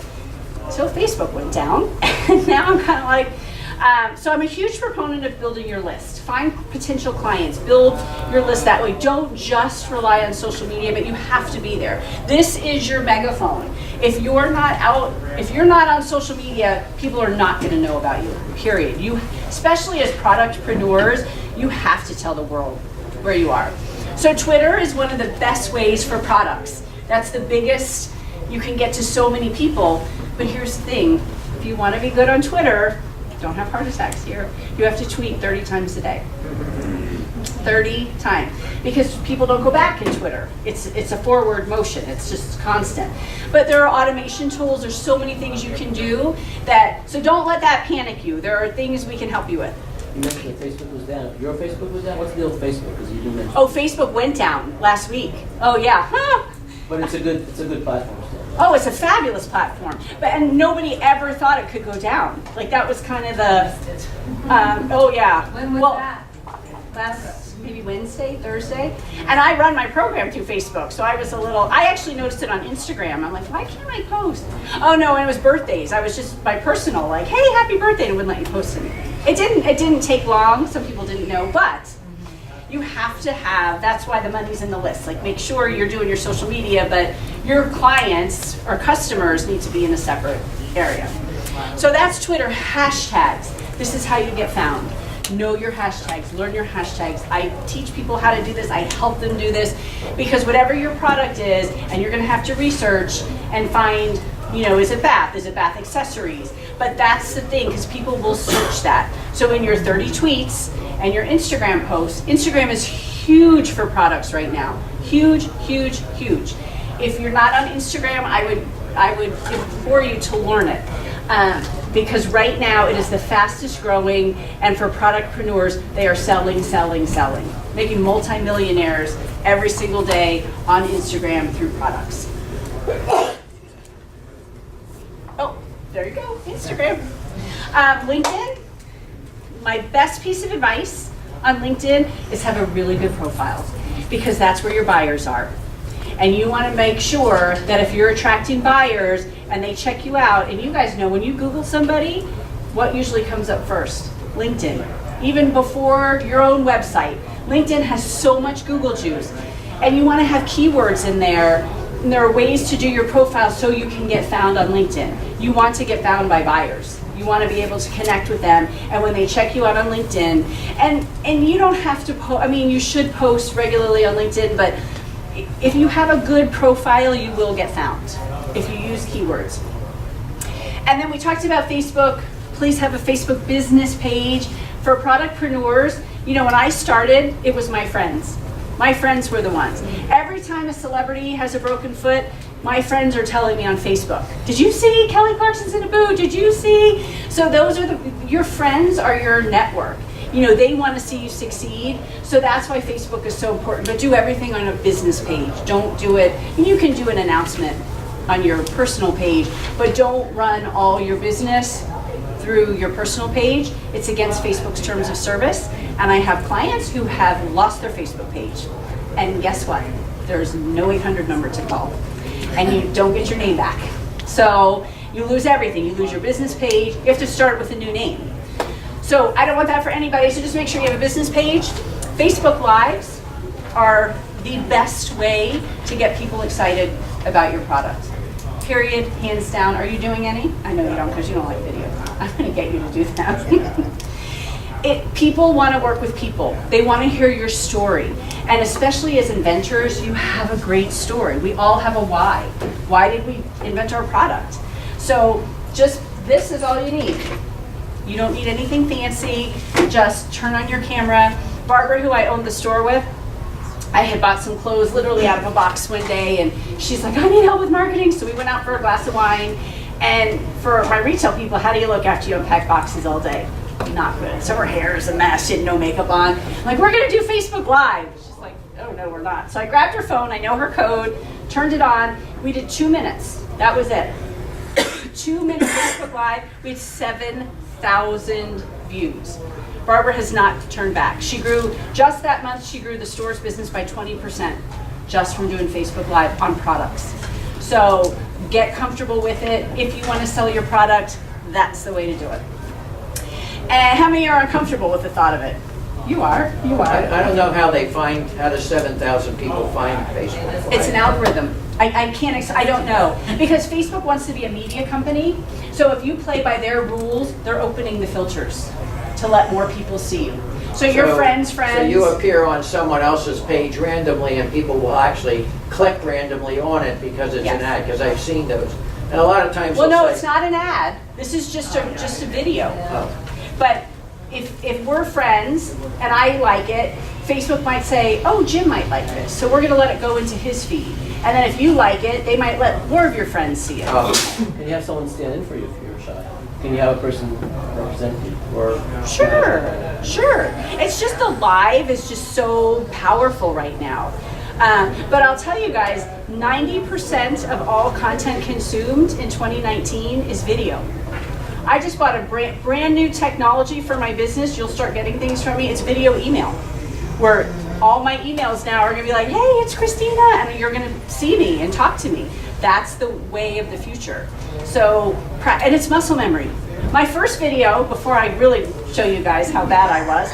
So Facebook went down, and now I'm kind of like, so I'm a huge proponent of building your list. Find potential clients, build your list that way. Don't just rely on social media, but you have to be there. This is your megaphone. If you're not on social media, people are not going to know about you, period. You, especially as productpreneurs, you have to tell the world where you are. So Twitter is one of the best ways for products. That's the biggest, you can get to so many people. But here's the thing, if you want to be good on Twitter, don't have heart attacks here, you have to tweet 30 times a day. 30 times. Because people don't go back in Twitter. It's a forward motion, it's just constant. But there are automation tools, there's so many things you can do so don't let that panic you. There are things we can help you with. You mentioned that Facebook was down. Your Facebook was down? What's the deal with Facebook? Because you do mention. Oh, Facebook went down last week. Oh yeah. But it's a good platform still. Oh, it's a fabulous platform. And nobody ever thought it could go down. Like that was kind of the, oh yeah. When was that? Last maybe Wednesday, Thursday. And I run my program through Facebook. So I actually noticed it on Instagram. I'm like, why can't I post? Oh no, and it was birthdays. I was just my personal, like, hey, happy birthday, and wouldn't let you post it. It didn't take long. Some people didn't know, but you have to have, that's why the money's in the list. Like make sure you're doing your social media, but your clients or customers need to be in a separate area. So that's Twitter. Hashtags. This is how you get found. Know your hashtags, learn your hashtags. I teach people how to do this, I help them do this, because whatever your product is, and you're gonna have to research and find, you know, is it bath accessories? But that's the thing, because people will search that. So in your 30 tweets and your Instagram posts, Instagram is huge for products right now. Huge, huge, huge. If you're not on Instagram, I would implore you to learn it. Because right now it is the fastest growing, and for productpreneurs, they are selling, making multimillionaires every single day on Instagram through products. Oh, there you go, Instagram. LinkedIn, my best piece of advice on LinkedIn is have a really good profile, because that's where your buyers are. And you want to make sure that if you're attracting buyers and they check you out, and you guys know when you Google somebody, what usually comes up first? LinkedIn. Even before your own website. LinkedIn has so much Google juice. And you want to have keywords in there. And there are ways to do your profile so you can get found on LinkedIn. You want to get found by buyers. You want to be able to connect with them, and when they check you out on LinkedIn, and you don't have to post, I mean, you should post regularly on LinkedIn, but if you have a good profile, you will get found if you use keywords. And then we talked about Facebook. Please have a Facebook business page. For productpreneurs, you know, when I started, it was my friends. My friends were the ones. Every time a celebrity has a broken foot, my friends are telling me on Facebook, did you see Kelly Clarkson's in a boot? Did you see? So those are your friends are your network. You know, they want to see you succeed. So that's why Facebook is so important. But do everything on a business page. Don't do it. You can do an announcement on your personal page, but don't run all your business through your personal page. It's against Facebook's terms of service. And I have clients who have lost their Facebook page. And guess what? There's no 800 number to call. And you don't get your name back. So you lose everything. You lose your business page. You have to start with a new name. So I don't want that for anybody, so just make sure you have a business page. Facebook Lives are the best way to get people excited about your product. Period, hands down. Are you doing any? I know you don't because you don't like video. I'm gonna get you to do that. People want to work with people. They want to hear your story. And especially as inventors, you have a great story. We all have a why. Why did we invent our product? So just this is all you need. You don't need anything fancy. Just turn on your camera. Barbara, who I owned the store with, I had bought some clothes literally out of a box one day, and she's like, I need help with marketing. So we went out for a glass of wine. And for my retail people, how do you look after you unpack boxes all day? Not good. So her hair is a mess. She had no makeup on. I'm like, we're going to do Facebook Live. She's like, oh, no, we're not. So I grabbed her phone. I know her code, turned it on. We did 2 minutes. That was it. 2 minutes Facebook Live. We had 7,000 views. Barbara has not turned back. She grew, just that month, she grew the store's business by 20% just from doing Facebook Live on products. So get comfortable with it. If you want to sell your product, that's the way to do it. And how many are uncomfortable with the thought of it? You are. You are. I don't know how the 7,000 people find Facebook Live. It's an algorithm. I don't know. Because Facebook wants to be a media company. So if you play by their rules, they're opening the filters to let more people see you. So your friends. So you appear on someone else's page randomly, and people will actually click randomly on it because it's an ad, because I've seen those. And a lot of times well, no, it's not an ad. This is just a video. Oh. But if we're friends and I like it, Facebook might say, oh, Jim might like this, so we're going to let it go into his feed. And then if you like it, they might let more of your friends see it. Oh. Can you have someone stand in for you if you're shy? Can you have a person represent you? Or Sure. It's just the live is just so powerful right now. But I'll tell you guys, 90% of all content consumed in 2019 is video. I just bought a brand new technology for my business. You'll start getting things from me. It's video email, where all my emails now are going to be like, hey, it's Christina, and you're going to see me and talk to me. That's the way of the future. So, and it's muscle memory. My first video, before I really show you guys how bad I was,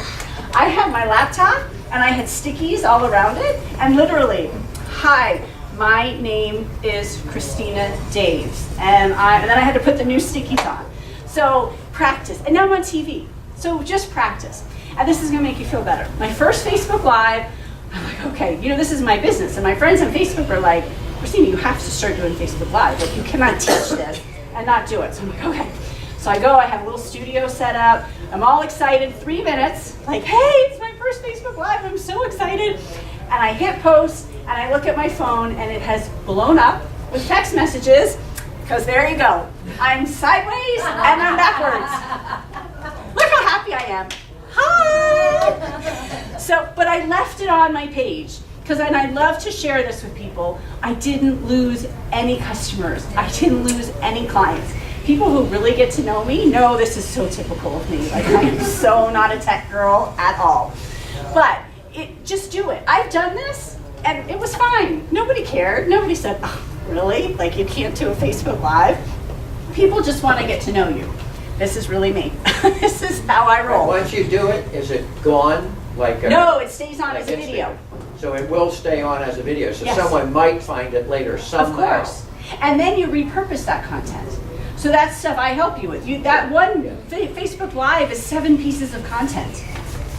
I had my laptop and I had stickies all around it, and literally, hi, my name is Christina Daves, and then I had to put the new stickies on. So practice, and now I'm on TV, so just practice. And this is gonna make you feel better. My first Facebook Live, I'm like, okay, you know, this is my business, and my friends on Facebook are like, Christina, you have to start doing Facebook Live. Like, you cannot teach this and not do it. So I'm like, okay. So I go, I have a little studio set up, I'm all excited, 3 minutes, like, hey, it's my first Facebook Live, I'm so excited. And I hit post, and I look at my phone, and it has blown up with text messages, because there you go. I'm sideways, and I'm backwards. Look how happy I am. Hi! So, but I left it on my page, because I love to share this with people. I didn't lose any customers. I didn't lose any clients. People who really get to know me know this is so typical of me. Like, I am so not a tech girl at all. But just do it. I've done this And it was fine. Nobody cared. Nobody said, oh, really? Like you can't do a Facebook Live? People just want to get to know you. This is really me. This is how I roll. Once you do it, is it gone? Like no, it stays on like as a video. Instagram? So it will stay on as a video. So Yes. someone might find it later somehow. Of course. And then you repurpose that content. So that's stuff I help you with. That one Facebook Live is 7 pieces of content.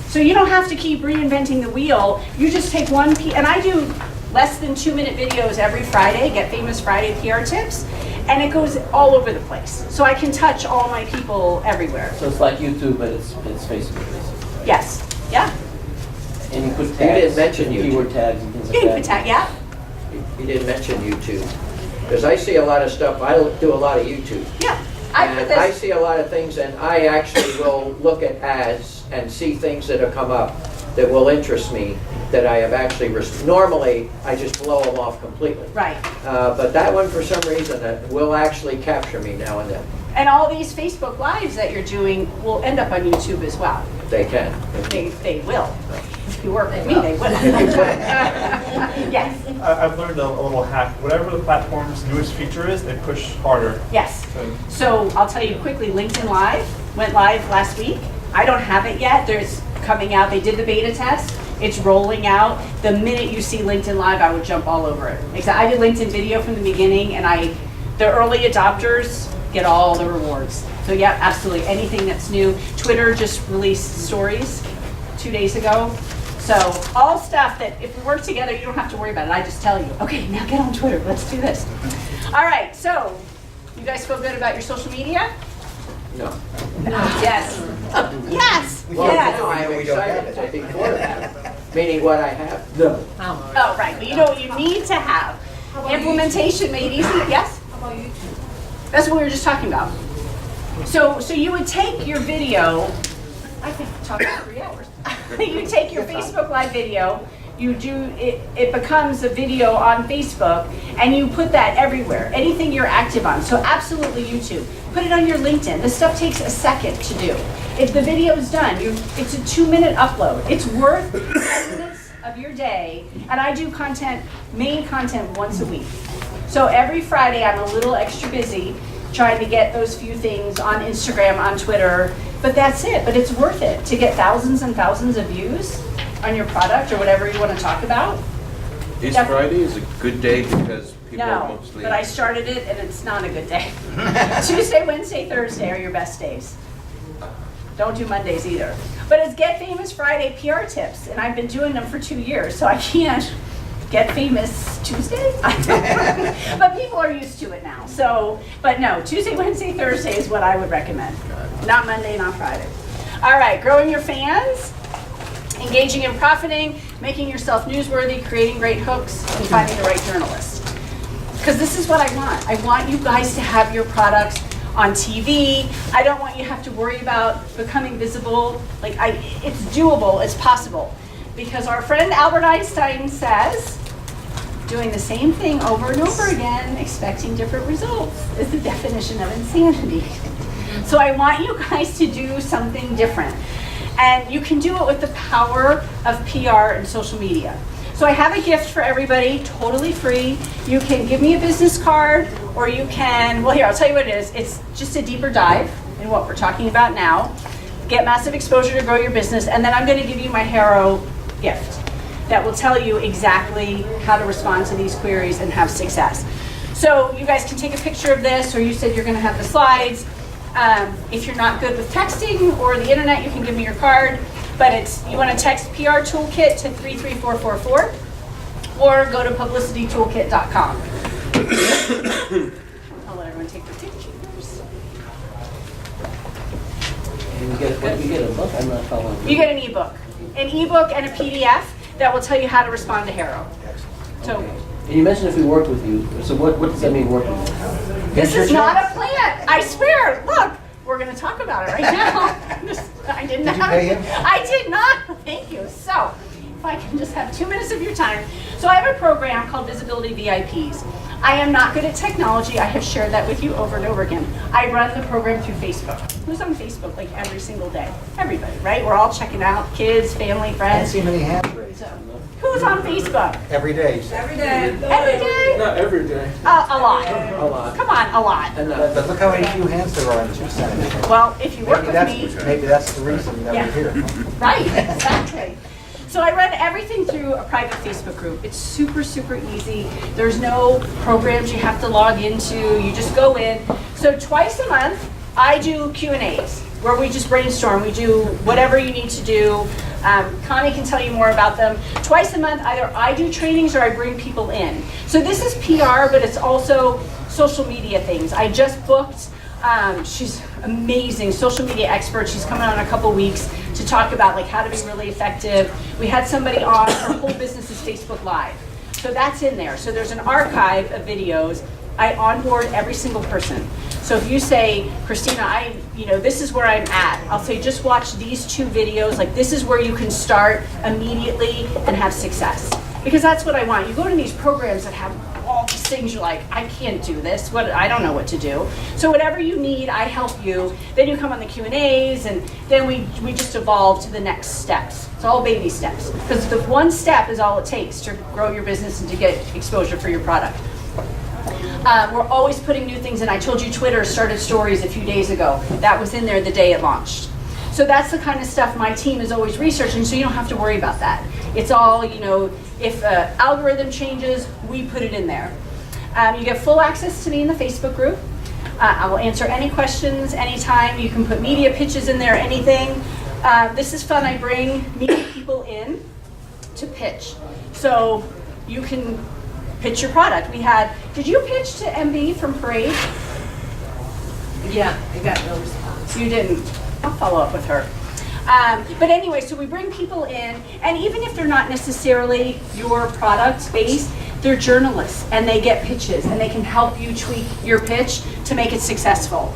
So you don't have to keep reinventing the wheel. You just take one piece, and I do less than 2-minute videos every Friday, Get Famous Friday PR tips, and it goes all over the place. So I can touch all my people everywhere. So it's like YouTube, but it's Facebook basically, right? Yes, yeah. And you put tags. didn't mention YouTube. Keyword tags and things You like can that. put tag, yeah, You didn't mention YouTube. Because I see a lot of stuff, I do a lot of YouTube. yeah. I put And I this, see a lot of things, and I actually will look at ads and see things that have come up that will interest me, that I have actually, normally, I just blow them off completely. right. But that one, for some reason, will actually capture me now and then. And all these Facebook Lives that you're doing will end up on YouTube as well. They can. They will. If you work with me, they will. Yes, I've learned a little hack. Whatever the platform's newest feature is, they push harder. yes. So I'll tell you quickly, LinkedIn Live went live last week. I don't have it yet. There's coming out. They did the beta test. It's rolling out. The minute you see LinkedIn Live, I would jump all over it. I did LinkedIn Video from the beginning, and the early adopters get all the rewards. So yeah, absolutely. Anything that's new. Twitter just released stories 2 days ago. So all stuff that if we work together, you don't have to worry about it. I just tell you, okay, now get on Twitter. Let's do this. All right, so you guys feel good about your social media? No. Yes. Yes. Well, Yes. now I'm excited. I think for that. Meaning what I have? No. Oh, right. Well, you know what you need to have. Implementation made easy. Yes? How about YouTube? That's what we were just talking about. So you would take your video, I could talk for 3 hours. You take your Facebook Live video, it becomes a video on Facebook, and you put that everywhere, anything you're active on. So absolutely YouTube. Put it on your LinkedIn. This stuff takes a second to do. If the video is done, it's a 2-minute upload. It's worth 10 minutes of your day, and I do main content once a week. So every Friday I'm a little extra busy trying to get those few things on Instagram, on Twitter, but that's it. But it's worth it to get thousands and thousands of views on your product or whatever you want to talk about. Is Friday is a good day because people are No, mostly... but I started it and it's not a good day. Tuesday, Wednesday, Thursday are your best days. Don't do Mondays either. But it's Get Famous Friday PR tips, and I've been doing them for 2 years, so I can't get famous Tuesday? But people are used to it now. So, but no, Tuesday, Wednesday, Thursday is what I would recommend. Not Monday, not Friday. All right, growing your fans, engaging in profiting, making yourself newsworthy, creating great hooks, and finding the right journalist. Because this is what I want. I want you guys to have your products on TV. I don't want you to have to worry about becoming visible. It's doable, it's possible. Because our friend Albert Einstein says, doing the same thing over and over again, expecting different results, is the definition of insanity. So I want you guys to do something different. And you can do it with the power of PR and social media. So I have a gift for everybody, totally free. You can give me a business card, or you can, well here, I'll tell you what it is. It's just a deeper dive in what we're talking about now. Get massive exposure to grow your business, and then I'm gonna give you my Haro gift that will tell you exactly how to respond to these queries and have success. So you guys can take a picture of this, or you said you're gonna have the slides. If you're not good with texting or the internet, you can give me your card. But you want to text PR Toolkit to 33444 or go to publicitytoolkit.com. I'll let everyone take their pictures. You get a book? I'm not following. You get an ebook and a PDF that will tell you how to respond to Haro. So And you mentioned if we worked with you, so what does that mean, working with you? this is not a plan. I swear. Look, we're going to talk about it right now. I did not. pay him? I did not. Thank you. So, if I can just have 2 minutes of your time. So I have a program called Visibility VIPs. I am not good at technology. I have shared that with you over and over again. I run the program through Facebook. Who's on Facebook like every single day? Everybody, right? We're all checking out, kids, family, I don't friends. see many hands raised. So, who's on Facebook? Every day. Every day. Every day? Not every day. A lot. A lot. Come on, a lot. But look how many few hands there are in the 2 Senate. Well, if you work with me, Maybe that's the reason that Yeah. we're here. right, exactly. So I run everything through a private Facebook group. It's super, super easy. There's no programs you have to log into. You just go in. So twice a month, I do Q&As where we just brainstorm. We do whatever you need to do. Connie can tell you more about them. Twice a month, either I do trainings or I bring people in. So this is PR, but it's also social media things. I just booked, she's amazing, social media expert. She's coming on in a couple weeks to talk about like how to be really effective. We had somebody on, her whole business is Facebook Live. So that's in there. So there's an archive of videos. I onboard every single person. So if you say, Christina, this is where I'm at. I'll say, just watch these 2 videos. Like this is where you can start immediately and have success. Because that's what I want. You go to these programs that have all these things, you're like, I can't do this. I don't know what to do. So whatever you need, I help you. Then you come on the Q&As, and then we just evolve to the next steps. It's all baby steps. Because the 1 step is all it takes to grow your business and to get exposure for your product. We're always putting new things in. I told you Twitter started stories a few days ago. That was in there the day it launched. So that's the kind of stuff my team is always researching, so you don't have to worry about that. It's all, if an algorithm changes, we put it in there. You get full access to me in the Facebook group. I will answer any questions anytime. You can put media pitches in there, anything. This is fun. I bring media people in to pitch. So you can pitch your product. Did you pitch to MB from Parade? Yeah, I got no response. You didn't. I'll follow up with her. But anyway, so we bring people in, and even if they're not necessarily your product based, they're journalists, and they get pitches, and they can help you tweak your pitch to make it successful.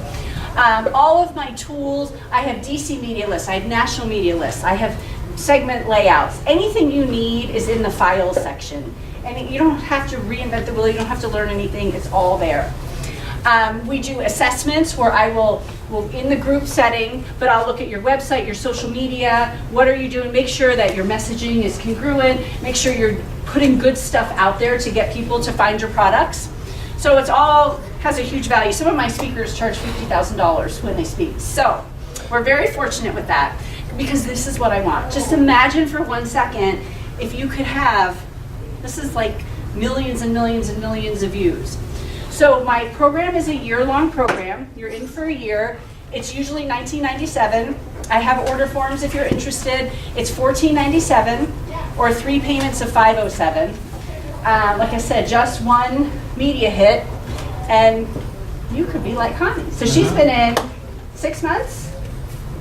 All of my tools, I have DC media lists, I have national media lists, I have segment layouts. Anything you need is in the files section. And you don't have to reinvent the wheel, you don't have to learn anything, it's all there. We do assessments where I will in the group setting, but I'll look at your website, your social media, what are you doing, make sure that your messaging is congruent, make sure you're putting good stuff out there to get people to find your products. So it's all has a huge value. Some of my speakers charge $50,000 when they speak. So we're very fortunate with that because this is what I want. Just imagine for 1 second if you could have, this is like millions and millions and millions of views. So my program is a year-long program. You're in for a year. It's usually $19.97. I have order forms if you're interested. It's $14.97 or 3 payments of $507. Like I said, just 1 media hit, and you could be like Connie. So she's been in 6 months,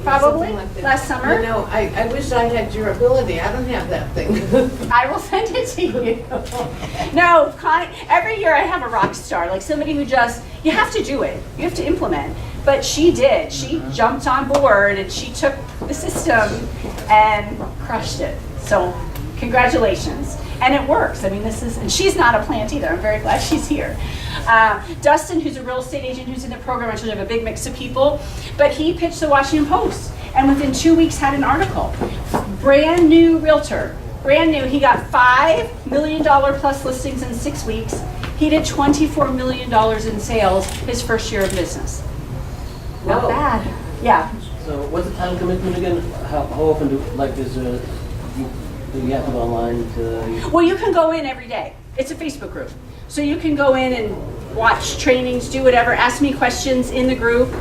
probably, Like that. last summer. I wish I had your ability. I don't have that thing. I will send it to you. No, Connie, every year I have a rock star, like somebody who just, you have to do it. You have to implement. But she did. She jumped on board and she took the system and crushed it. So congratulations. And it works. I mean, and she's not a plant either. I'm very glad she's here. Dustin, who's a real estate agent who's in the program, actually have a big mix of people, but he pitched the Washington Post and within 2 weeks had an article. Brand new realtor, brand new. He got $5 million plus listings in 6 weeks. He did $24 million in sales his first year of business. Not Wow. bad. Yeah. So what's the time commitment again? How often do you have to go online to? Well, you can go in every day. It's a Facebook group. So you can go in and watch trainings, do whatever, ask me questions in the group.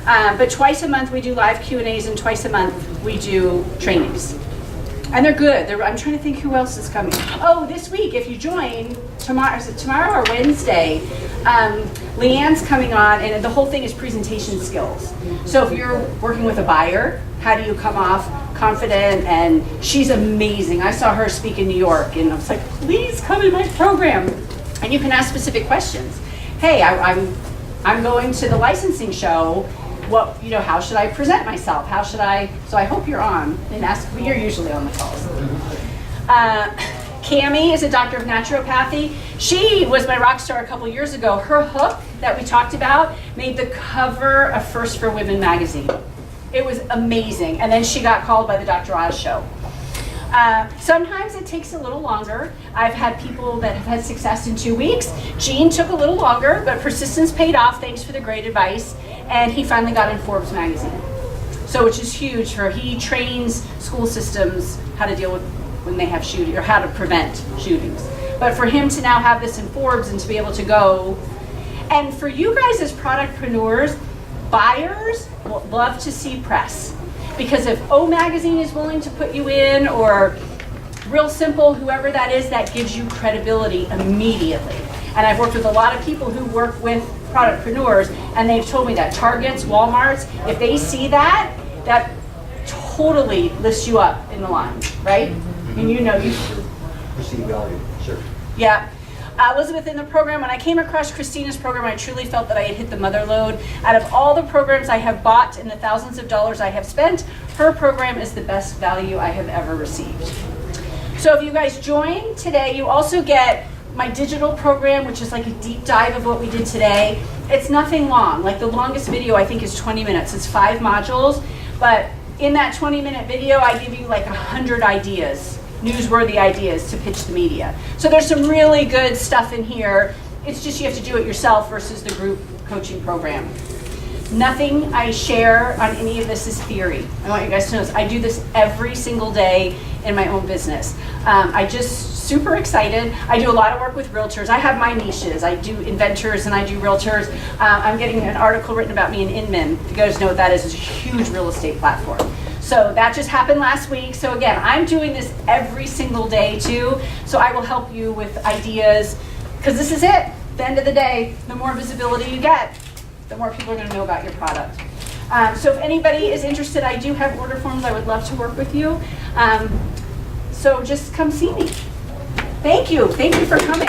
But twice a month we do live Q&As and twice a month we do trainings. And they're good. I'm trying to think who else is coming. Oh, this week, if you join, is it tomorrow or Wednesday, Leanne's coming on, and the whole thing is presentation skills. So if you're working with a buyer, how do you come off confident? And she's amazing. I saw her speak in New York, and I was like, please come in my program. And you can ask specific questions. Hey, I'm going to the licensing show. How should I present myself? So I hope you're on and ask. You're usually on the calls. Cammie is a doctor of naturopathy. She was my rock star a couple years ago. Her hook that we talked about made the cover of First for Women magazine. It was amazing. And then she got called by the Dr. Oz show. Sometimes it takes a little longer. I've had people that have had success in 2 weeks. Gene took a little longer, but persistence paid off. Thanks for the great advice. And he finally got in Forbes magazine. So, which is huge for, he trains school systems how to deal with when they have shooting, or how to prevent shootings. But for him to now have this in Forbes and to be able to go, and for you guys as productpreneurs, buyers will love to see press. Because if O Magazine is willing to put you in, or Real Simple, whoever that is, that gives you credibility immediately. And I've worked with a lot of people who work with productpreneurs, and they've told me that Targets, Walmarts, if they see that, that totally lifts you up in the line, right? And you know, you Perceived value, sure. yeah. Elizabeth, in the program, when I came across Christina's program, I truly felt that I had hit the mother lode. Out of all the programs I have bought and the thousands of dollars I have spent, her program is the best value I have ever received. So if you guys join today, you also get my digital program, which is like a deep dive of what we did today. It's nothing long. Like the longest video I think is 20 minutes. It's 5 modules, but in that 20-minute video, I give you like 100 ideas. Newsworthy ideas to pitch the media. So there's some really good stuff in here. It's just you have to do it yourself versus the group coaching program. Nothing I share on any of this is theory. I want you guys to know this. I do this every single day in my own business. I just super excited. I do a lot of work with realtors. I have my niches. I do inventors and I do realtors. I'm getting an article written about me in Inman. If you guys know what that is, it's a huge real estate platform. So that just happened last week. So again, I'm doing this every single day too. So I will help you with ideas, because this is it. At the end of the day, the more visibility you get, the more people are going to know about your product. So if anybody is interested, I do have order forms. I would love to work with you. So just come see me. Thank you. Thank you for coming.